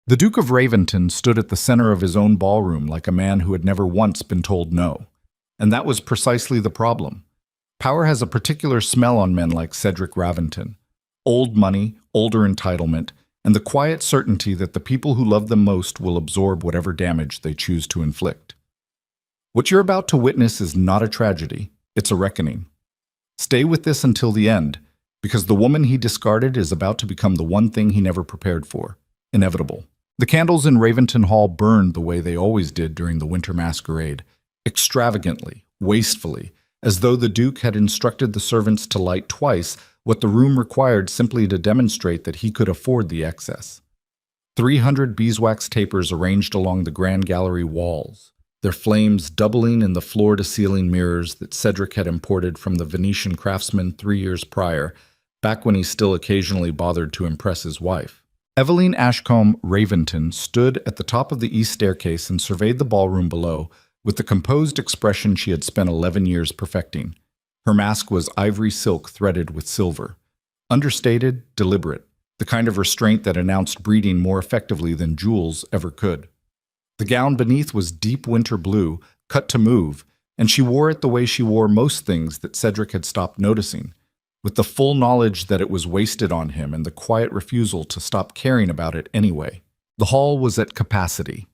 The Duke of Raventon stood at the center of his own ballroom like a man who had never once been told no. And that was precisely the problem. Power has a particular smell on men like Cedric Raventon. Old money, older entitlement, and the quiet certainty that the people who love them most will absorb whatever damage they choose to inflict. What you're about to witness is not a tragedy, it's a reckoning. Stay with this until the end, because the woman he discarded is about to become the one thing he never prepared for, inevitable. The candles in Raventon Hall burned the way they always did during the winter masquerade, extravagantly, wastefully, as though the Duke had instructed the servants to light twice what the room required simply to demonstrate that he could afford the excess. 300 beeswax tapers arranged along the grand gallery walls, their flames doubling in the floor-to-ceiling mirrors that Cedric had imported from the Venetian craftsman 3 years prior, back when he still occasionally bothered to impress his wife. Eveline Ashcombe Raventon stood at the top of the east staircase and surveyed the ballroom below with the composed expression she had spent 11 years perfecting. Her mask was ivory silk threaded with silver. Understated, deliberate, the kind of restraint that announced breeding more effectively than jewels ever could. The gown beneath was deep winter blue, cut to move, and she wore it the way she wore most things that Cedric had stopped noticing, with the full knowledge that it was wasted on him and the quiet refusal to stop caring about it anyway. The hall was at capacity.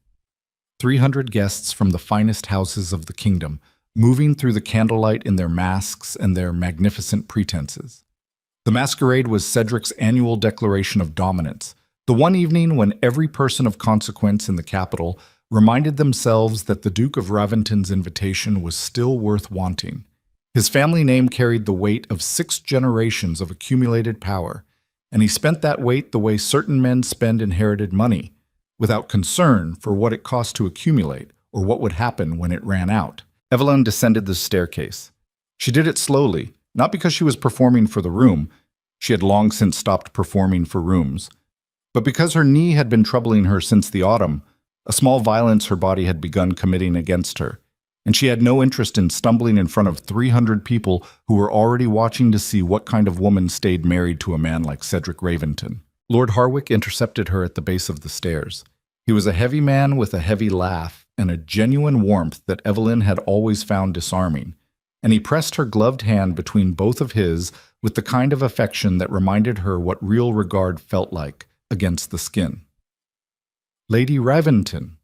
300 guests from the finest houses of the kingdom, moving through the candlelight in their masks and their magnificent pretenses. The masquerade was Cedric's annual declaration of dominance, the one evening when every person of consequence in the capital reminded themselves that the Duke of Raventon's invitation was still worth wanting. His family name carried the weight of 6 generations of accumulated power, and he spent that weight the way certain men spend inherited money, without concern for what it cost to accumulate or what would happen when it ran out. Eveline descended the staircase. She did it slowly, not because she was performing for the room — she had long since stopped performing for rooms — but because her knee had been troubling her since the autumn, a small violence her body had begun committing against her, and she had no interest in stumbling in front of 300 people who were already watching to see what kind of woman stayed married to a man like Cedric Raventon. Lord Harwick intercepted her at the base of the stairs. He was a heavy man with a heavy laugh and a genuine warmth that Eveline had always found disarming, and he pressed her gloved hand between both of his with the kind of affection that reminded her what real regard felt like against the skin. "Lady Raventon,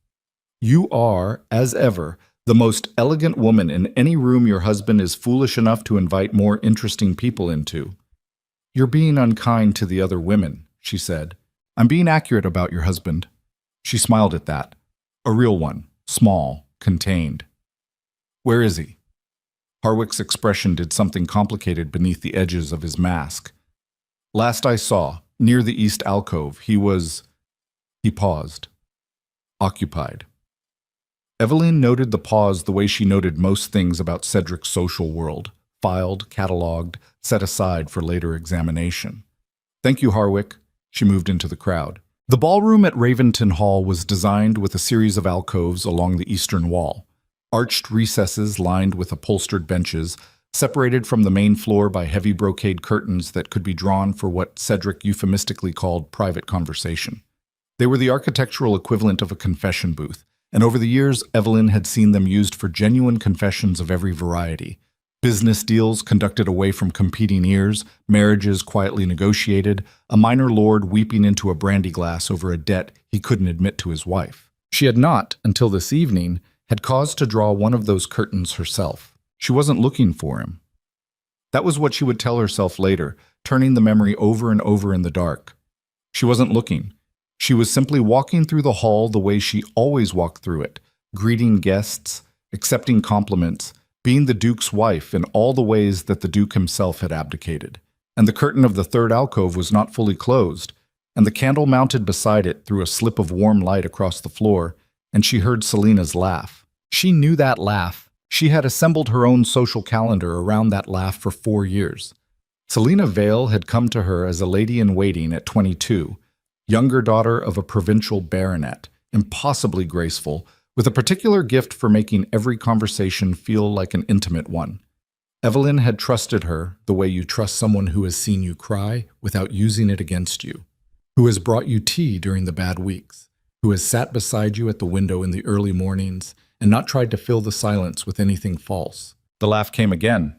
you are, as ever, the most elegant woman in any room your husband is foolish enough to invite more interesting people into." "You're being unkind to the other women," she said. "I'm being accurate about your husband." She smiled at that. A real one, small, contained. "Where is he?" Harwick's expression did something complicated beneath the edges of his mask. "Last I saw, near the east alcove, he was—" He paused. "Occupied." Eveline noted the pause the way she noted most things about Cedric's social world, filed, catalogued, set aside for later examination. "Thank you, Harwick." She moved into the crowd. The ballroom at Raventon Hall was designed with a series of alcoves along the eastern wall, arched recesses lined with upholstered benches, separated from the main floor by heavy brocade curtains that could be drawn for what Cedric euphemistically called private conversation. They were the architectural equivalent of a confession booth, and over the years Eveline had seen them used for genuine confessions of every variety. Business deals conducted away from competing ears, marriages quietly negotiated, a minor lord weeping into a brandy glass over a debt he couldn't admit to his wife. She had not, until this evening, had cause to draw one of those curtains herself. She wasn't looking for him. That was what she would tell herself later, turning the memory over and over in the dark. She wasn't looking. She was simply walking through the hall the way she always walked through it, greeting guests, accepting compliments, being the Duke's wife in all the ways that the Duke himself had abdicated. And the curtain of the third alcove was not fully closed, and the candle mounted beside it threw a slip of warm light across the floor, and she heard Selina's laugh. She knew that laugh. She had assembled her own social calendar around that laugh for 4 years. Selina Vale had come to her as a lady-in-waiting at 22, younger daughter of a provincial baronet, impossibly graceful, with a particular gift for making every conversation feel like an intimate one. Eveline had trusted her the way you trust someone who has seen you cry without using it against you, who has brought you tea during the bad weeks, who has sat beside you at the window in the early mornings and not tried to fill the silence with anything false. The laugh came again.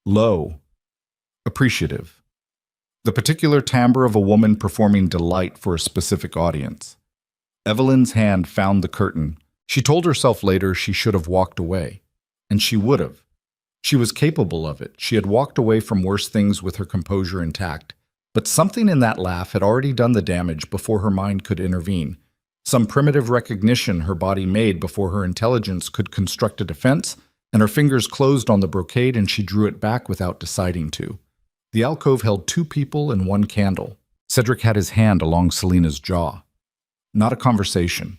Low. Appreciative. The particular timbre of a woman performing delight for a specific audience. Evelyn's hand found the curtain. She told herself later she should have walked away. And she would have. She was capable of it. She had walked away from worse things with her composure intact. But something in that laugh had already done the damage before her mind could intervene. Some primitive recognition her body made before her intelligence could construct a defense, and her fingers closed on the brocade and she drew it back without deciding to. The alcove held 2 people and 1 candle. Cedric had his hand along Selina's jaw. Not a conversation.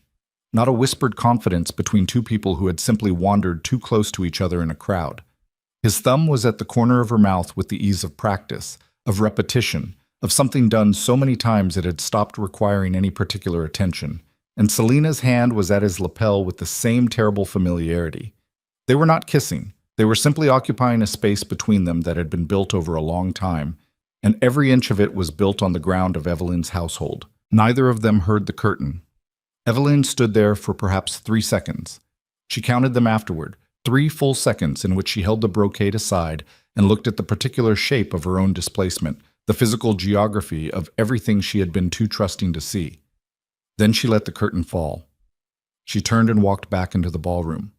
Not a whispered confidence between 2 people who had simply wandered too close to each other in a crowd. His thumb was at the corner of her mouth with the ease of practice, of repetition, of something done so many times it had stopped requiring any particular attention. And Selina's hand was at his lapel with the same terrible familiarity. They were not kissing. They were simply occupying a space between them that had been built over a long time, and every inch of it was built on the ground of Evelyn's household. Neither of them heard the curtain. Evelyn stood there for perhaps 3 seconds. She counted them afterward, 3 full seconds in which she held the brocade aside and looked at the particular shape of her own displacement, the physical geography of everything she had been too trusting to see. Then she let the curtain fall. She turned and walked back into the ballroom.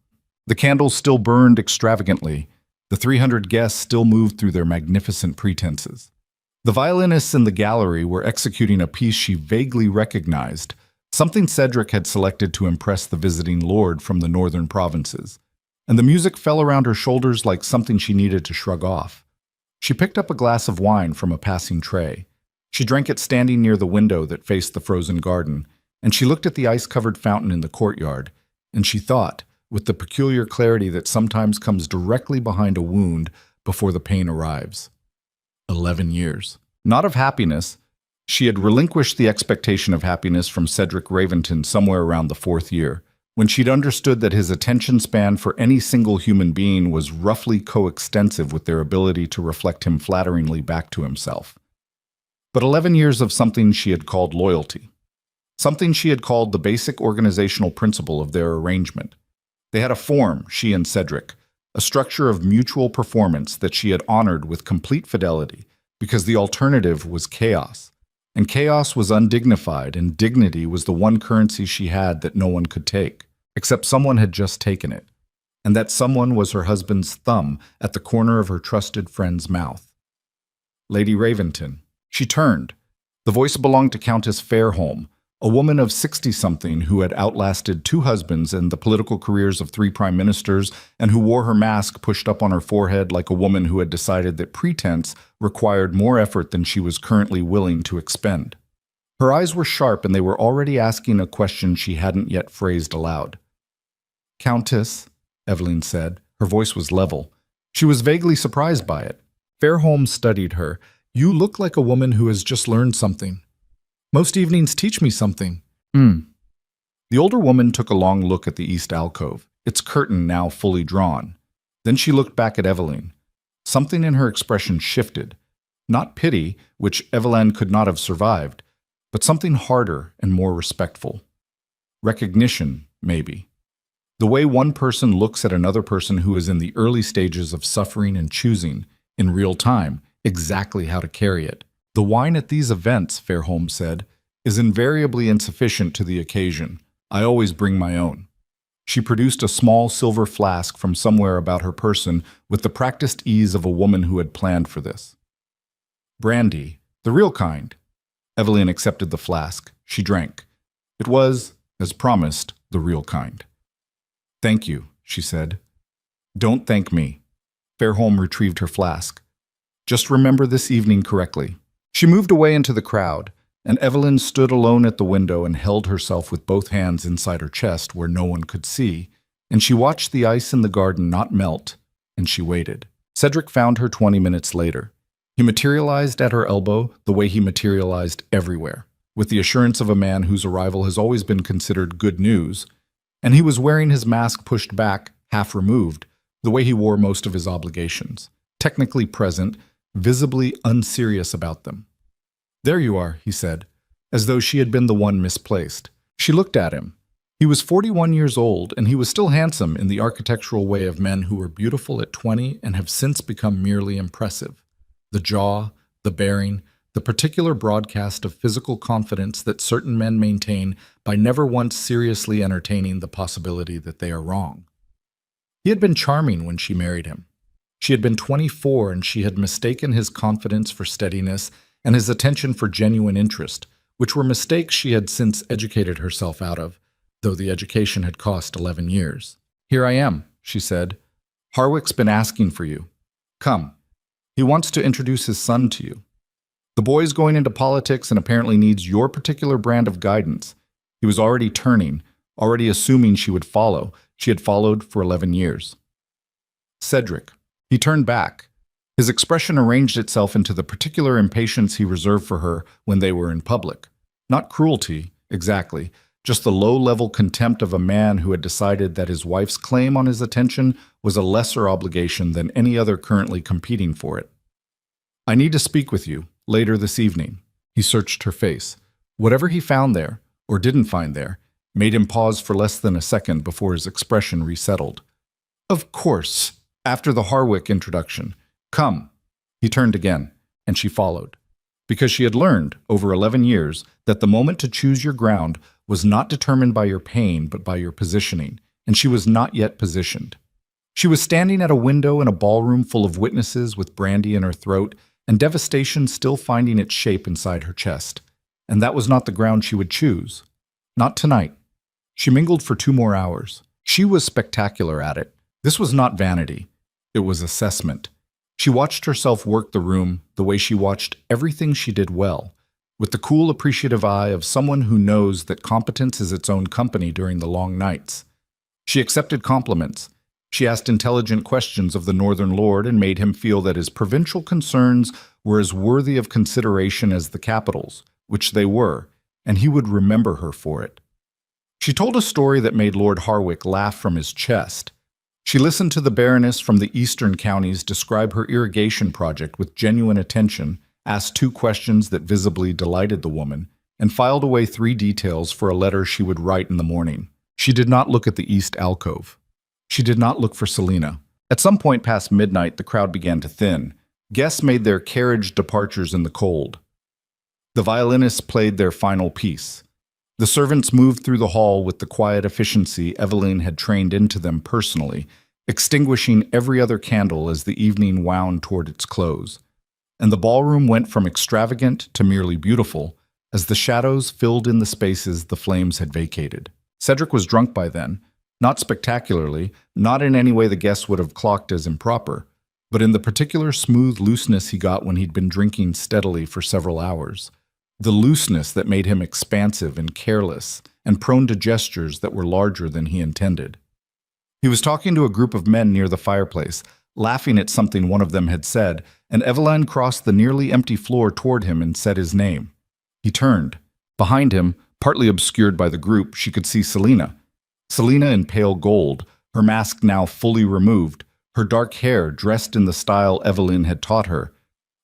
The candles still burned extravagantly. The 300 guests still moved through their magnificent pretenses. The violinists in the gallery were executing a piece she vaguely recognized, something Cedric had selected to impress the visiting lord from the northern provinces, and the music fell around her shoulders like something she needed to shrug off. She picked up a glass of wine from a passing tray. She drank it standing near the window that faced the frozen garden, and she looked at the ice-covered fountain in the courtyard, and she thought, with the peculiar clarity that sometimes comes directly behind a wound before the pain arrives. 11 years. Not of happiness. She had relinquished the expectation of happiness from Cedric Raventon somewhere around the 4th year, when she'd understood that his attention span for any single human being was roughly coextensive with their ability to reflect him flatteringly back to himself. But 11 years of something she had called loyalty. Something she had called the basic organizational principle of their arrangement. They had a form, she and Cedric, a structure of mutual performance that she had honored with complete fidelity, because the alternative was chaos. And chaos was undignified, and dignity was the one currency she had that no one could take, except someone had just taken it. And that someone was her husband's thumb at the corner of her trusted friend's mouth. Lady Raventon. She turned. The voice belonged to Countess Fairholme, a woman of 60-something who had outlasted 2 husbands and the political careers of 3 prime ministers, and who wore her mask pushed up on her forehead like a woman who had decided that pretense required more effort than she was currently willing to expend. Her eyes were sharp, and they were already asking a question she hadn't yet phrased aloud. "Countess," Evelyn said. Her voice was level. She was vaguely surprised by it. Fairholme studied her. "You look like a woman who has just learned something. Most evenings teach me something." The older woman took a long look at the east alcove, its curtain now fully drawn. Then she looked back at Evelyn. Something in her expression shifted. Not pity, which Evelyn could not have survived, but something harder and more respectful. Recognition, maybe. The way one person looks at another person who is in the early stages of suffering and choosing, in real time, exactly how to carry it. "The wine at these events," Fairholme said, "is invariably insufficient to the occasion. I always bring my own." She produced a small silver flask from somewhere about her person with the practiced ease of a woman who had planned for this. "Brandy, the real kind." Evelyn accepted the flask. She drank. It was, as promised, the real kind. "Thank you," she said. "Don't thank me." Fairholme retrieved her flask. "Just remember this evening correctly." She moved away into the crowd, and Evelyn stood alone at the window and held herself with both hands inside her chest where no one could see, and she watched the ice in the garden not melt, and she waited. Cedric found her 20 minutes later. He materialized at her elbow the way he materialized everywhere, with the assurance of a man whose arrival has always been considered good news, and he was wearing his mask pushed back, half removed, the way he wore most of his obligations, technically present, visibly unserious about them. "There you are," he said, as though she had been the one misplaced. She looked at him. He was 41 years old, and he was still handsome in the architectural way of men who were beautiful at 20 and have since become merely impressive. The jaw, the bearing, the particular broadcast of physical confidence that certain men maintain by never once seriously entertaining the possibility that they are wrong. He had been charming when she married him. She had been 24, and she had mistaken his confidence for steadiness and his attention for genuine interest, which were mistakes she had since educated herself out of, though the education had cost 11 years. "Here I am," she said. "Harwick's been asking for you. Come. He wants to introduce his son to you. The boy's going into politics and apparently needs your particular brand of guidance. He was already turning, already assuming she would follow. She had followed for 11 years. Cedric. He turned back. His expression arranged itself into the particular impatience he reserved for her when they were in public. Not cruelty, exactly, just the low-level contempt of a man who had decided that his wife's claim on his attention was a lesser obligation than any other currently competing for it. "I need to speak with you, later this evening." He searched her face. Whatever he found there, or didn't find there, made him pause for less than a second before his expression resettled. "Of course, after the Harwick introduction. Come." He turned again, and she followed. Because she had learned, over 11 years, that the moment to choose your ground was not determined by your pain but by your positioning, and she was not yet positioned. She was standing at a window in a ballroom full of witnesses with brandy in her throat and devastation still finding its shape inside her chest. And that was not the ground she would choose. Not tonight. She mingled for 2 more hours. She was spectacular at it. This was not vanity. It was assessment. She watched herself work the room the way she watched everything she did well, with the cool, appreciative eye of someone who knows that competence is its own company during the long nights. She accepted compliments. She asked intelligent questions of the Northern Lord and made him feel that his provincial concerns were as worthy of consideration as the capital's, which they were, and he would remember her for it. She told a story that made Lord Harwick laugh from his chest. She listened to the Baroness from the eastern counties describe her irrigation project with genuine attention, asked 2 questions that visibly delighted the woman, and filed away 3 details for a letter she would write in the morning. She did not look at the east alcove. She did not look for Selina. At some point past midnight, the crowd began to thin. Guests made their carriage departures in the cold. The violinists played their final piece. The servants moved through the hall with the quiet efficiency Evelyn had trained into them personally, extinguishing every other candle as the evening wound toward its close. And the ballroom went from extravagant to merely beautiful, as the shadows filled in the spaces the flames had vacated. Cedric was drunk by then, not spectacularly, not in any way the guests would have clocked as improper, but in the particular smooth looseness he got when he'd been drinking steadily for several hours. The looseness that made him expansive and careless, and prone to gestures that were larger than he intended. He was talking to a group of men near the fireplace, laughing at something one of them had said, and Eveline crossed the nearly empty floor toward him and said his name. He turned. Behind him, partly obscured by the group, she could see Selina. Selina in pale gold, her mask now fully removed, her dark hair dressed in the style Evelyn had taught her.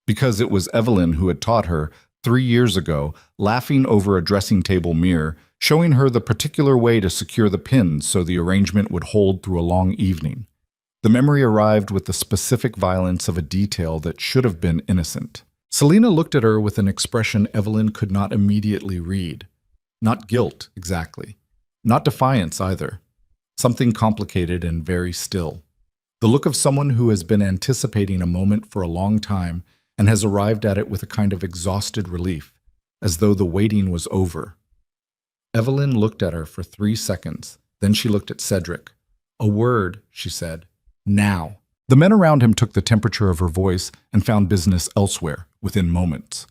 Because it was Evelyn who had taught her, 3 years ago, laughing over a dressing table mirror, showing her the particular way to secure the pins so the arrangement would hold through a long evening. The memory arrived with the specific violence of a detail that should have been innocent. Selina looked at her with an expression Evelyn could not immediately read. Not guilt, exactly. Not defiance, either. Something complicated and very still. The look of someone who has been anticipating a moment for a long time and has arrived at it with a kind of exhausted relief, as though the waiting was over. Evelyn looked at her for 3 seconds. Then she looked at Cedric. "A word," she said. "Now." The men around him took the temperature of her voice and found business elsewhere, within moments.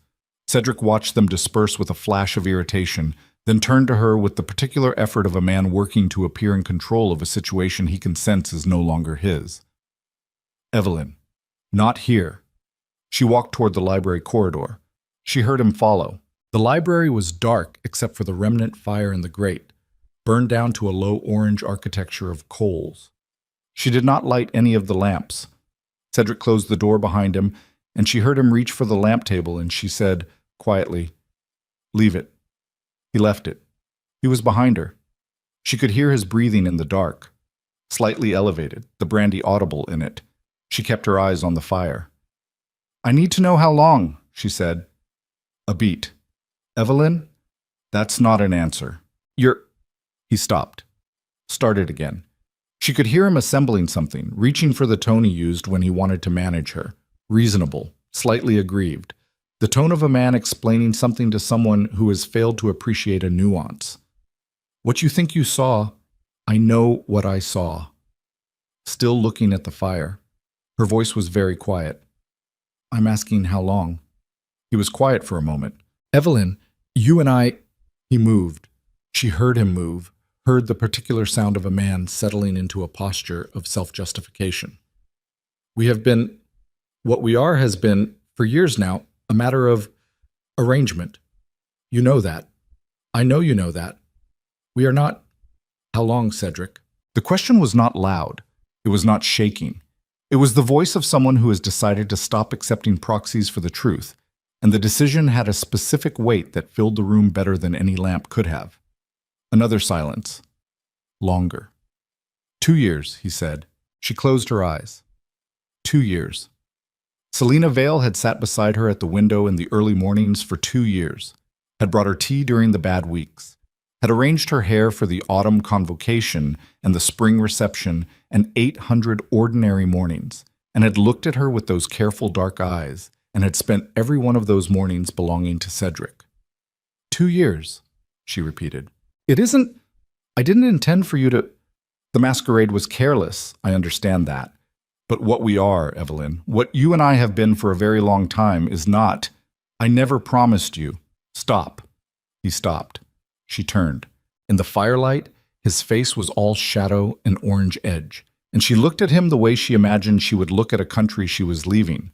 Cedric watched them disperse with a flash of irritation, then turned to her with the particular effort of a man working to appear in control of a situation he can sense is no longer his. "Evelyn, not here." She walked toward the library corridor. She heard him follow. The library was dark except for the remnant fire in the grate, burned down to a low orange architecture of coals. She did not light any of the lamps. Cedric closed the door behind him, and she heard him reach for the lamp table, and she said, quietly, "Leave it." He left it. He was behind her. She could hear his breathing in the dark, slightly elevated, the brandy audible in it. She kept her eyes on the fire. "I need to know how long," she said. A beat. "Evelyn, that's not an answer. You're—" He stopped. Started again. She could hear him assembling something, reaching for the tone he used when he wanted to manage her. Reasonable, slightly aggrieved. The tone of a man explaining something to someone who has failed to appreciate a nuance. "What you think you saw, I know what I saw." Still looking at the fire. Her voice was very quiet. "I'm asking how long." He was quiet for a moment. "Evelyn, you and I—" He moved. She heard him move, heard the particular sound of a man settling into a posture of self-justification. "We have been, what we are has been, for years now, a matter of arrangement. You know that. I know you know that. We are not—" "How long, Cedric?" The question was not loud. It was not shaking. It was the voice of someone who has decided to stop accepting proxies for the truth, and the decision had a specific weight that filled the room better than any lamp could have. Another silence. Longer. 2 years, he said. She closed her eyes. 2 years. Selina Vale had sat beside her at the window in the early mornings for 2 years, had brought her tea during the bad weeks, had arranged her hair for the autumn convocation and the spring reception and 800 ordinary mornings, and had looked at her with those careful dark eyes, and had spent every one of those mornings belonging to Cedric. 2 years, she repeated. "It isn't— I didn't intend for you to— The masquerade was careless, I understand that. But what we are, Evelyn, what you and I have been for a very long time is not— I never promised you— Stop." He stopped. She turned. In the firelight, his face was all shadow and orange edge, and she looked at him the way she imagined she would look at a country she was leaving.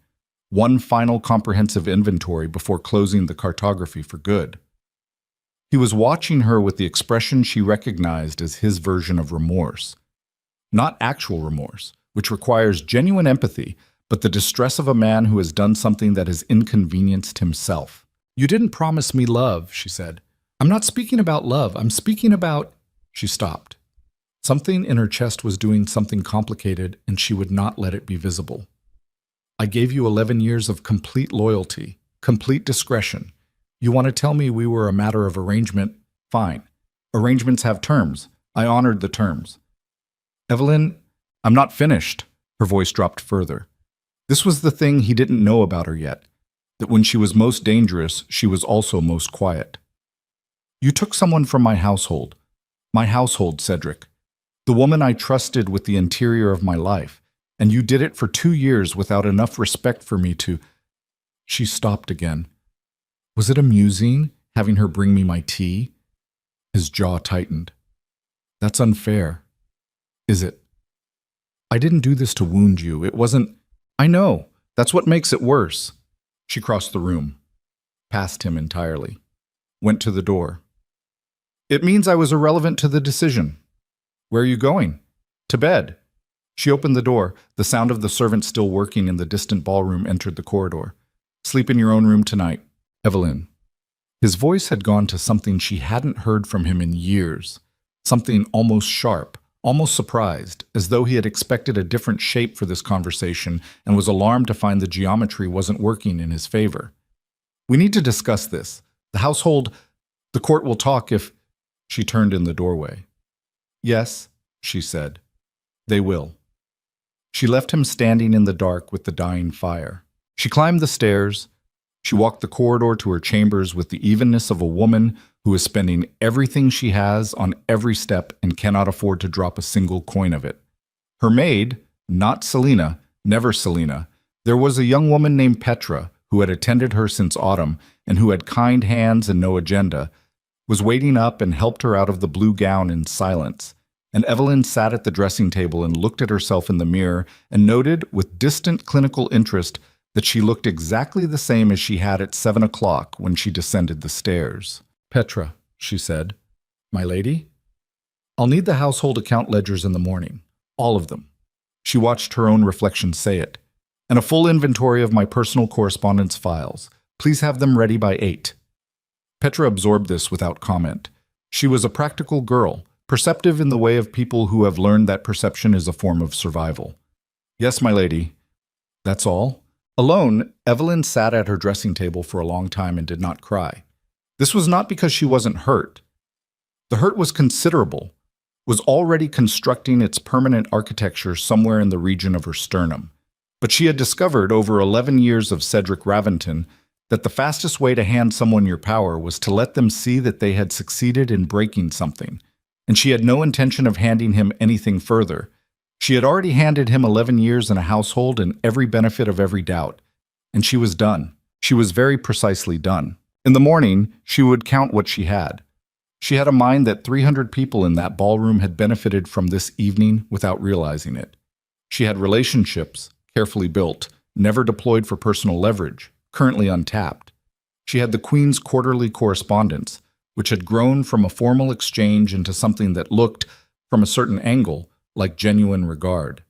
One final comprehensive inventory before closing the cartography for good. He was watching her with the expression she recognized as his version of remorse. Not actual remorse, which requires genuine empathy, but the distress of a man who has done something that has inconvenienced himself. "You didn't promise me love," she said. "I'm not speaking about love. I'm speaking about—" She stopped. Something in her chest was doing something complicated, and she would not let it be visible. "I gave you 11 years of complete loyalty, complete discretion. You want to tell me we were a matter of arrangement? Fine. Arrangements have terms. I honored the terms." "Evelyn, I'm not finished." Her voice dropped further. This was the thing he didn't know about her yet, that when she was most dangerous, she was also most quiet. "You took someone from my household. My household, Cedric. The woman I trusted with the interior of my life. And you did it for 2 years without enough respect for me to—" She stopped again. Was it amusing, having her bring me my tea? His jaw tightened. "That's unfair." "Is it?" "I didn't do this to wound you. It wasn't—" "I know. That's what makes it worse." She crossed the room, past him entirely, went to the door. "It means I was irrelevant to the decision." "Where are you going?" "To bed." She opened the door. The sound of the servant still working in the distant ballroom entered the corridor. "Sleep in your own room tonight, Evelyn." His voice had gone to something she hadn't heard from him in years, something almost sharp, almost surprised, as though he had expected a different shape for this conversation and was alarmed to find the geometry wasn't working in his favor. "We need to discuss this. The household— the court will talk if—" She turned in the doorway. "Yes," she said. "They will." She left him standing in the dark with the dying fire. She climbed the stairs. She walked the corridor to her chambers with the evenness of a woman who is spending everything she has on every step and cannot afford to drop a single coin of it. Her maid, not Selina, never Selina, there was a young woman named Petra who had attended her since autumn and who had kind hands and no agenda, was waiting up and helped her out of the blue gown in silence. And Evelyn sat at the dressing table and looked at herself in the mirror and noted with distant clinical interest that she looked exactly the same as she had at 7 o'clock when she descended the stairs. "Petra," she said. "My lady? I'll need the household account ledgers in the morning. All of them." She watched her own reflection say it. "And a full inventory of my personal correspondence files. Please have them ready by 8. Petra absorbed this without comment. She was a practical girl, perceptive in the way of people who have learned that perception is a form of survival. Yes, my lady. That's all? Alone, Evelyn sat at her dressing table for a long time and did not cry. This was not because she wasn't hurt. The hurt was considerable, was already constructing its permanent architecture somewhere in the region of her sternum. But she had discovered over 11 years of Cedric Raventon that the fastest way to hand someone your power was to let them see that they had succeeded in breaking something, and she had no intention of handing him anything further. She had already handed him 11 years in a household and every benefit of every doubt, and she was done. She was very precisely done. In the morning, she would count what she had. She had a mind that 300 people in that ballroom had benefited from this evening without realizing it. She had relationships, carefully built, never deployed for personal leverage, currently untapped. She had the Queen's quarterly correspondence, which had grown from a formal exchange into something that looked, from a certain angle, like genuine regard.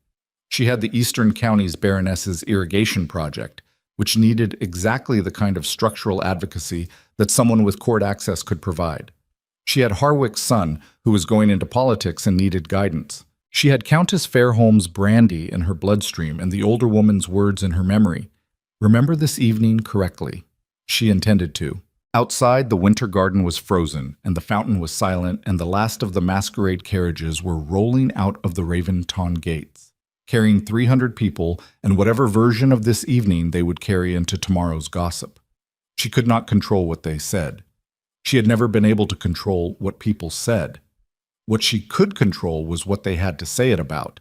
She had the Eastern Counties Baroness's irrigation project, which needed exactly the kind of structural advocacy that someone with court access could provide. She had Harwick's son, who was going into politics and needed guidance. She had Countess Fairholme's brandy in her bloodstream and the older woman's words in her memory. Remember this evening correctly. She intended to. Outside, the winter garden was frozen, and the fountain was silent, and the last of the masquerade carriages were rolling out of the Raventon gates, carrying 300 people and whatever version of this evening they would carry into tomorrow's gossip. She could not control what they said. She had never been able to control what people said. What she could control was what they had to say it about.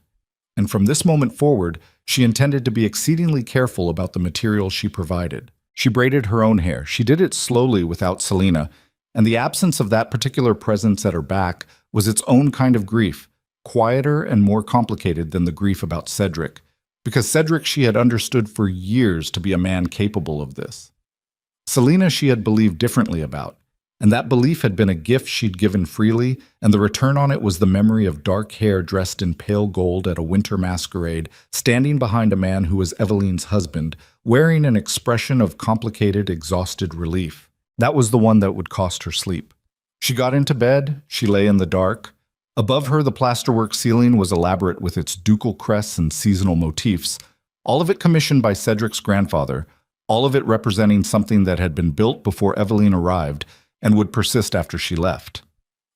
And from this moment forward, she intended to be exceedingly careful about the material she provided. She braided her own hair. She did it slowly without Selina, and the absence of that particular presence at her back was its own kind of grief, quieter and more complicated than the grief about Cedric, because Cedric she had understood for years to be a man capable of this. Selina she had believed differently about, and that belief had been a gift she'd given freely, and the return on it was the memory of dark hair dressed in pale gold at a winter masquerade, standing behind a man who was Eveline's husband, wearing an expression of complicated, exhausted relief. That was the one that would cost her sleep. She got into bed, she lay in the dark. Above her, the plasterwork ceiling was elaborate with its ducal crests and seasonal motifs, all of it commissioned by Cedric's grandfather, all of it representing something that had been built before Eveline arrived, and would persist after she left.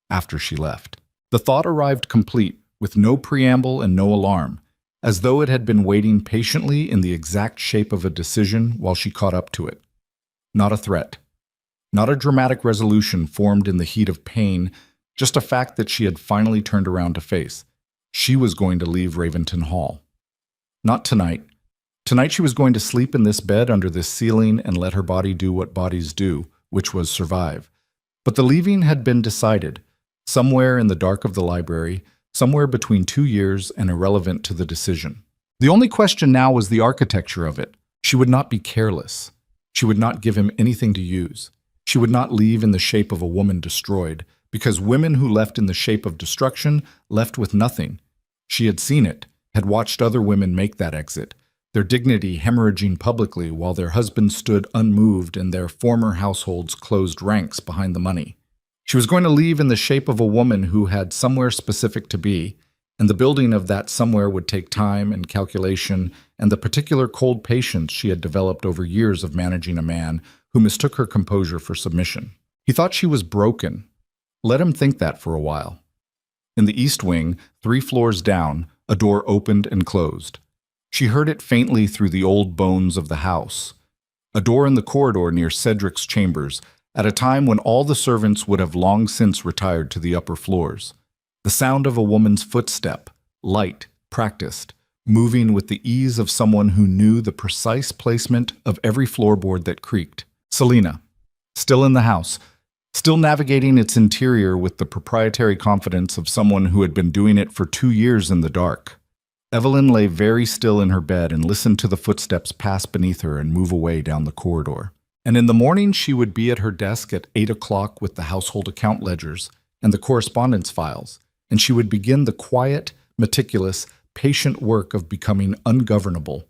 After she left. The thought arrived complete, with no preamble and no alarm, as though it had been waiting patiently in the exact shape of a decision while she caught up to it. Not a threat. Not a dramatic resolution formed in the heat of pain, just a fact that she had finally turned around to face. She was going to leave Raventon Hall. Not tonight. Tonight she was going to sleep in this bed under this ceiling and let her body do what bodies do, which was survive. But the leaving had been decided, somewhere in the dark of the library, somewhere between 2 years and irrelevant to the decision. The only question now was the architecture of it. She would not be careless. She would not give him anything to use. She would not leave in the shape of a woman destroyed, because women who left in the shape of destruction left with nothing. She had seen it, had watched other women make that exit, their dignity hemorrhaging publicly while their husbands stood unmoved and their former households closed ranks behind the money. She was going to leave in the shape of a woman who had somewhere specific to be, and the building of that somewhere would take time and calculation and the particular cold patience she had developed over years of managing a man who mistook her composure for submission. He thought she was broken. Let him think that for a while. In the east wing, 3 floors down, a door opened and closed. She heard it faintly through the old bones of the house. A door in the corridor near Cedric's chambers, at a time when all the servants would have long since retired to the upper floors. The sound of a woman's footstep, light, practiced, moving with the ease of someone who knew the precise placement of every floorboard that creaked. Selina, still in the house, still navigating its interior with the proprietary confidence of someone who had been doing it for 2 years in the dark. Evelyn lay very still in her bed and listened to the footsteps pass beneath her and move away down the corridor. And in the morning she would be at her desk at 8 o'clock with the household account ledgers and the correspondence files, and she would begin the quiet, meticulous, patient work of becoming ungovernable.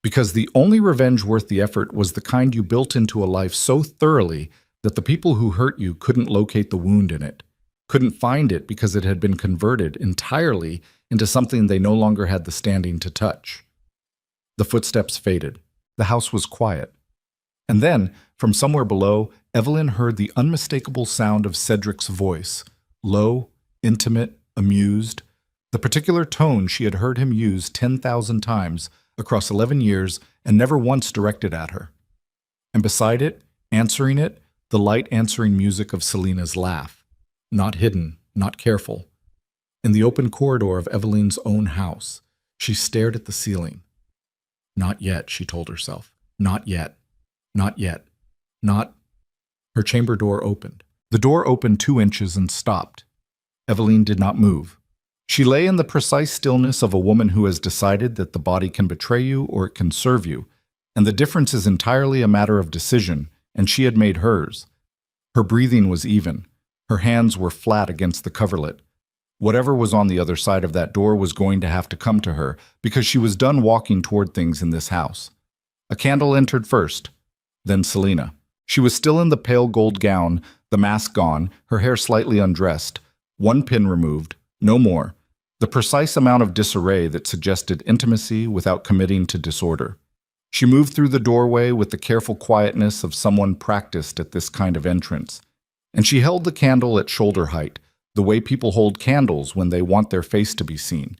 Because the only revenge worth the effort was the kind you built into a life so thoroughly that the people who hurt you couldn't locate the wound in it. couldn't find it because it had been converted entirely into something they no longer had the standing to touch. The footsteps faded. The house was quiet. And then, from somewhere below, Evelyn heard the unmistakable sound of Cedric's voice, low, intimate, amused, the particular tone she had heard him use 10,000 times across 11 years and never once directed at her. And beside it, answering it, the light answering music of Selina's laugh, not hidden, not careful. In the open corridor of Evelyn's own house, she stared at the ceiling. Not yet, she told herself. Not yet. Not yet. Not... Her chamber door opened. The door opened 2 inches and stopped. Evelyn did not move. She lay in the precise stillness of a woman who has decided that the body can betray you or it can serve you, and the difference is entirely a matter of decision, and she had made hers. Her breathing was even. Her hands were flat against the coverlet. Whatever was on the other side of that door was going to have to come to her, because she was done walking toward things in this house. A candle entered first, then Selina. She was still in the pale gold gown, the mask gone, her hair slightly undressed, 1 pin removed, no more. The precise amount of disarray that suggested intimacy without committing to disorder. She moved through the doorway with the careful quietness of someone practiced at this kind of entrance. And she held the candle at shoulder height, the way people hold candles when they want their face to be seen.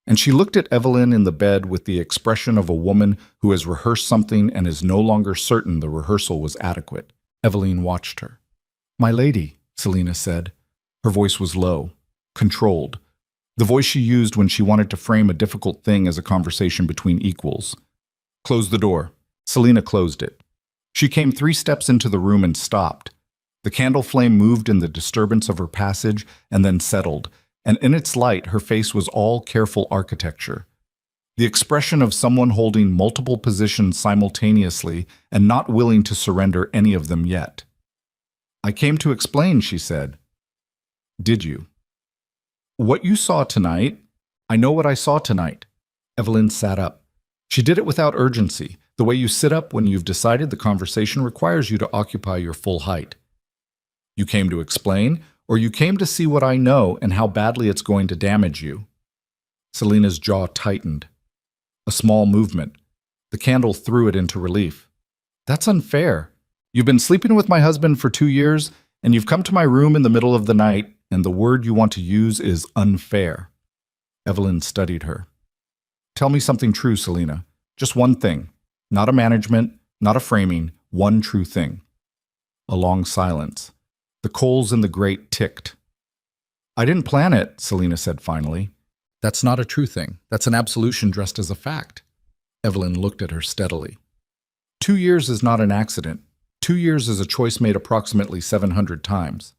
And she looked at Evelyn in the bed with the expression of a woman who has rehearsed something and is no longer certain the rehearsal was adequate. Evelyn watched her. "My lady," Selina said. Her voice was low, controlled. The voice she used when she wanted to frame a difficult thing as a conversation between equals. "Close the door." Selina closed it. She came 3 steps into the room and stopped. The candle flame moved in the disturbance of her passage and then settled, and in its light her face was all careful architecture. The expression of someone holding multiple positions simultaneously and not willing to surrender any of them yet. "I came to explain," she said. "Did you?" "What you saw tonight, I know what I saw tonight." Evelyn sat up. She did it without urgency, the way you sit up when you've decided the conversation requires you to occupy your full height. "You came to explain, or you came to see what I know and how badly it's going to damage you?" Selina's jaw tightened. A small movement. The candle threw it into relief. "That's unfair. You've been sleeping with my husband for 2 years, and you've come to my room in the middle of the night, and the word you want to use is unfair." Evelyn studied her. "Tell me something true, Selina. Just one thing. Not a management, not a framing, one true thing." A long silence. The coals in the grate ticked. "I didn't plan it," Selina said finally. "That's not a true thing. That's an absolution dressed as a fact." Evelyn looked at her steadily. 2 years is not an accident. 2 years is a choice made approximately 700 times.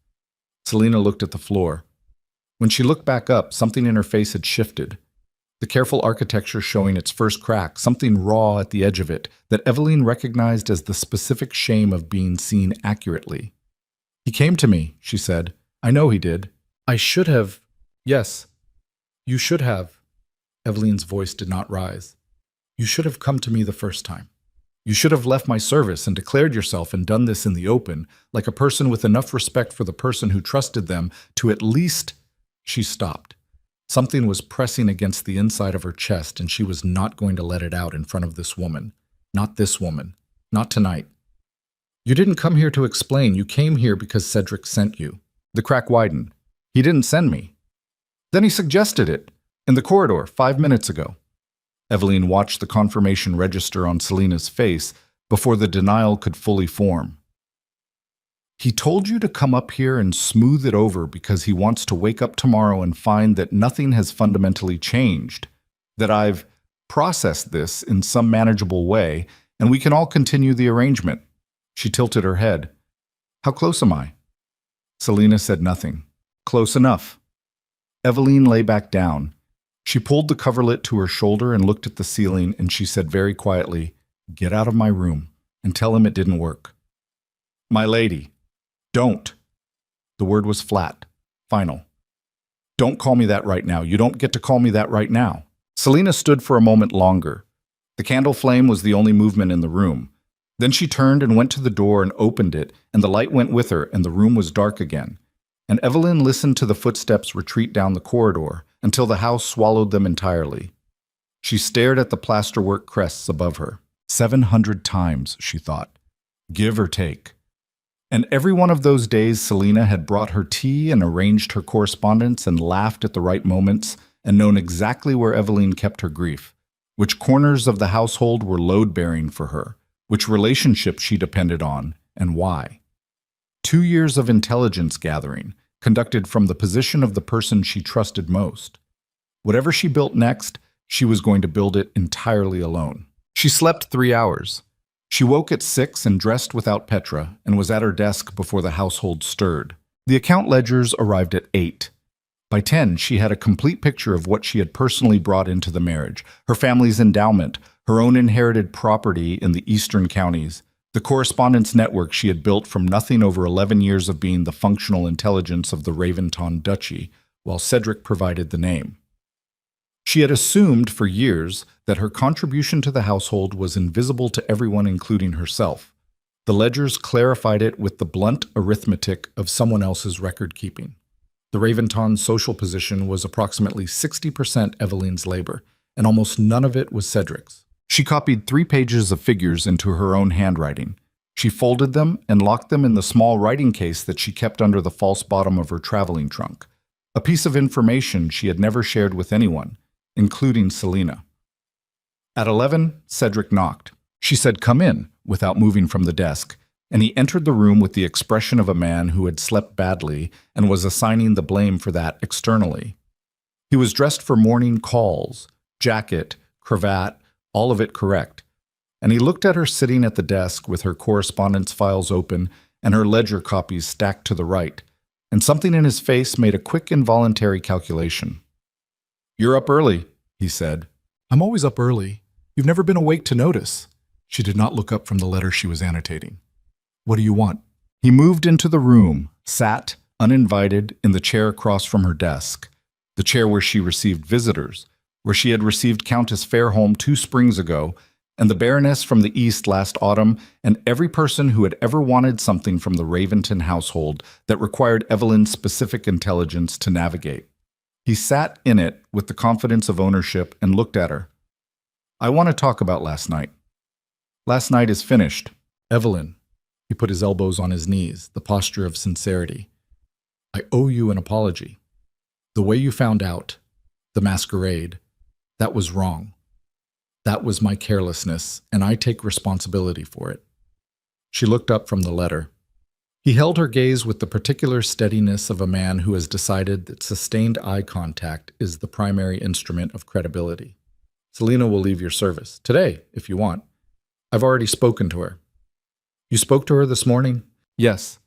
Selina looked at the floor. When she looked back up, something in her face had shifted. The careful architecture showing its first crack, something raw at the edge of it, that Evelyn recognized as the specific shame of being seen accurately. "He came to me," she said. "I know he did. I should have... Yes, you should have." Evelyn's voice did not rise. "You should have come to me the first time. You should have left my service and declared yourself and done this in the open, like a person with enough respect for the person who trusted them to at least..." She stopped. Something was pressing against the inside of her chest, and she was not going to let it out in front of this woman. Not this woman. Not tonight. "You didn't come here to explain. You came here because Cedric sent you." The crack widened. "He didn't send me." "Then he suggested it. In the corridor, 5 minutes ago." Evelyn watched the confirmation register on Selina's face before the denial could fully form. "He told you to come up here and smooth it over because he wants to wake up tomorrow and find that nothing has fundamentally changed, that I've processed this in some manageable way, and we can all continue the arrangement." She tilted her head. "How close am I?" Selina said nothing. "Close enough." Evelyn lay back down. She pulled the coverlet to her shoulder and looked at the ceiling, and she said very quietly, "Get out of my room and tell him it didn't work." "My lady, don't." The word was flat, final. "Don't call me that right now. You don't get to call me that right now." Selina stood for a moment longer. The candle flame was the only movement in the room. Then she turned and went to the door and opened it, and the light went with her, and the room was dark again. and Evelyn listened to the footsteps retreat down the corridor until the house swallowed them entirely. She stared at the plasterwork crests above her. 700 times, she thought. Give or take. And every one of those days Selina had brought her tea and arranged her correspondence and laughed at the right moments and known exactly where Evelyn kept her grief, which corners of the household were load-bearing for her, which relationships she depended on, and why. 2 years of intelligence gathering, conducted from the position of the person she trusted most. Whatever she built next, she was going to build it entirely alone. She slept 3 hours. She woke at 6 and dressed without Petra and was at her desk before the household stirred. The account ledgers arrived at 8. By 10, she had a complete picture of what she had personally brought into the marriage, her family's endowment, her own inherited property in the eastern counties, the correspondence network she had built from nothing over 11 years of being the functional intelligence of the Raventon Duchy, while Cedric provided the name. She had assumed for years that her contribution to the household was invisible to everyone, including herself. The ledgers clarified it with the blunt arithmetic of someone else's record-keeping. The Raventon's social position was approximately 60% Evelyn's labor, and almost none of it was Cedric's. She copied 3 pages of figures into her own handwriting. She folded them and locked them in the small writing case that she kept under the false bottom of her traveling trunk, a piece of information she had never shared with anyone, including Selina. At 11, Cedric knocked. She said, "Come in," without moving from the desk, and he entered the room with the expression of a man who had slept badly and was assigning the blame for that externally. He was dressed for morning calls, jacket, cravat, all of it correct, and he looked at her sitting at the desk with her correspondence files open and her ledger copies stacked to the right, and something in his face made a quick involuntary calculation. "You're up early," he said. "I'm always up early. You've never been awake to notice." She did not look up from the letter she was annotating. "What do you want?" He moved into the room, sat, uninvited, in the chair across from her desk, the chair where she received visitors, where she had received Countess Fairholm 2 springs ago, and the Baroness from the East last autumn, and every person who had ever wanted something from the Raventon household that required Evelyn's specific intelligence to navigate. He sat in it with the confidence of ownership and looked at her. "I want to talk about last night. Last night is finished. Evelyn." He put his elbows on his knees, the posture of sincerity. "I owe you an apology. The way you found out, the masquerade, that was wrong. That was my carelessness, and I take responsibility for it." She looked up from the letter. He held her gaze with the particular steadiness of a man who has decided that sustained eye contact is the primary instrument of credibility. "Selina will leave your service. Today, if you want. I've already spoken to her." "You spoke to her this morning?" "Yes.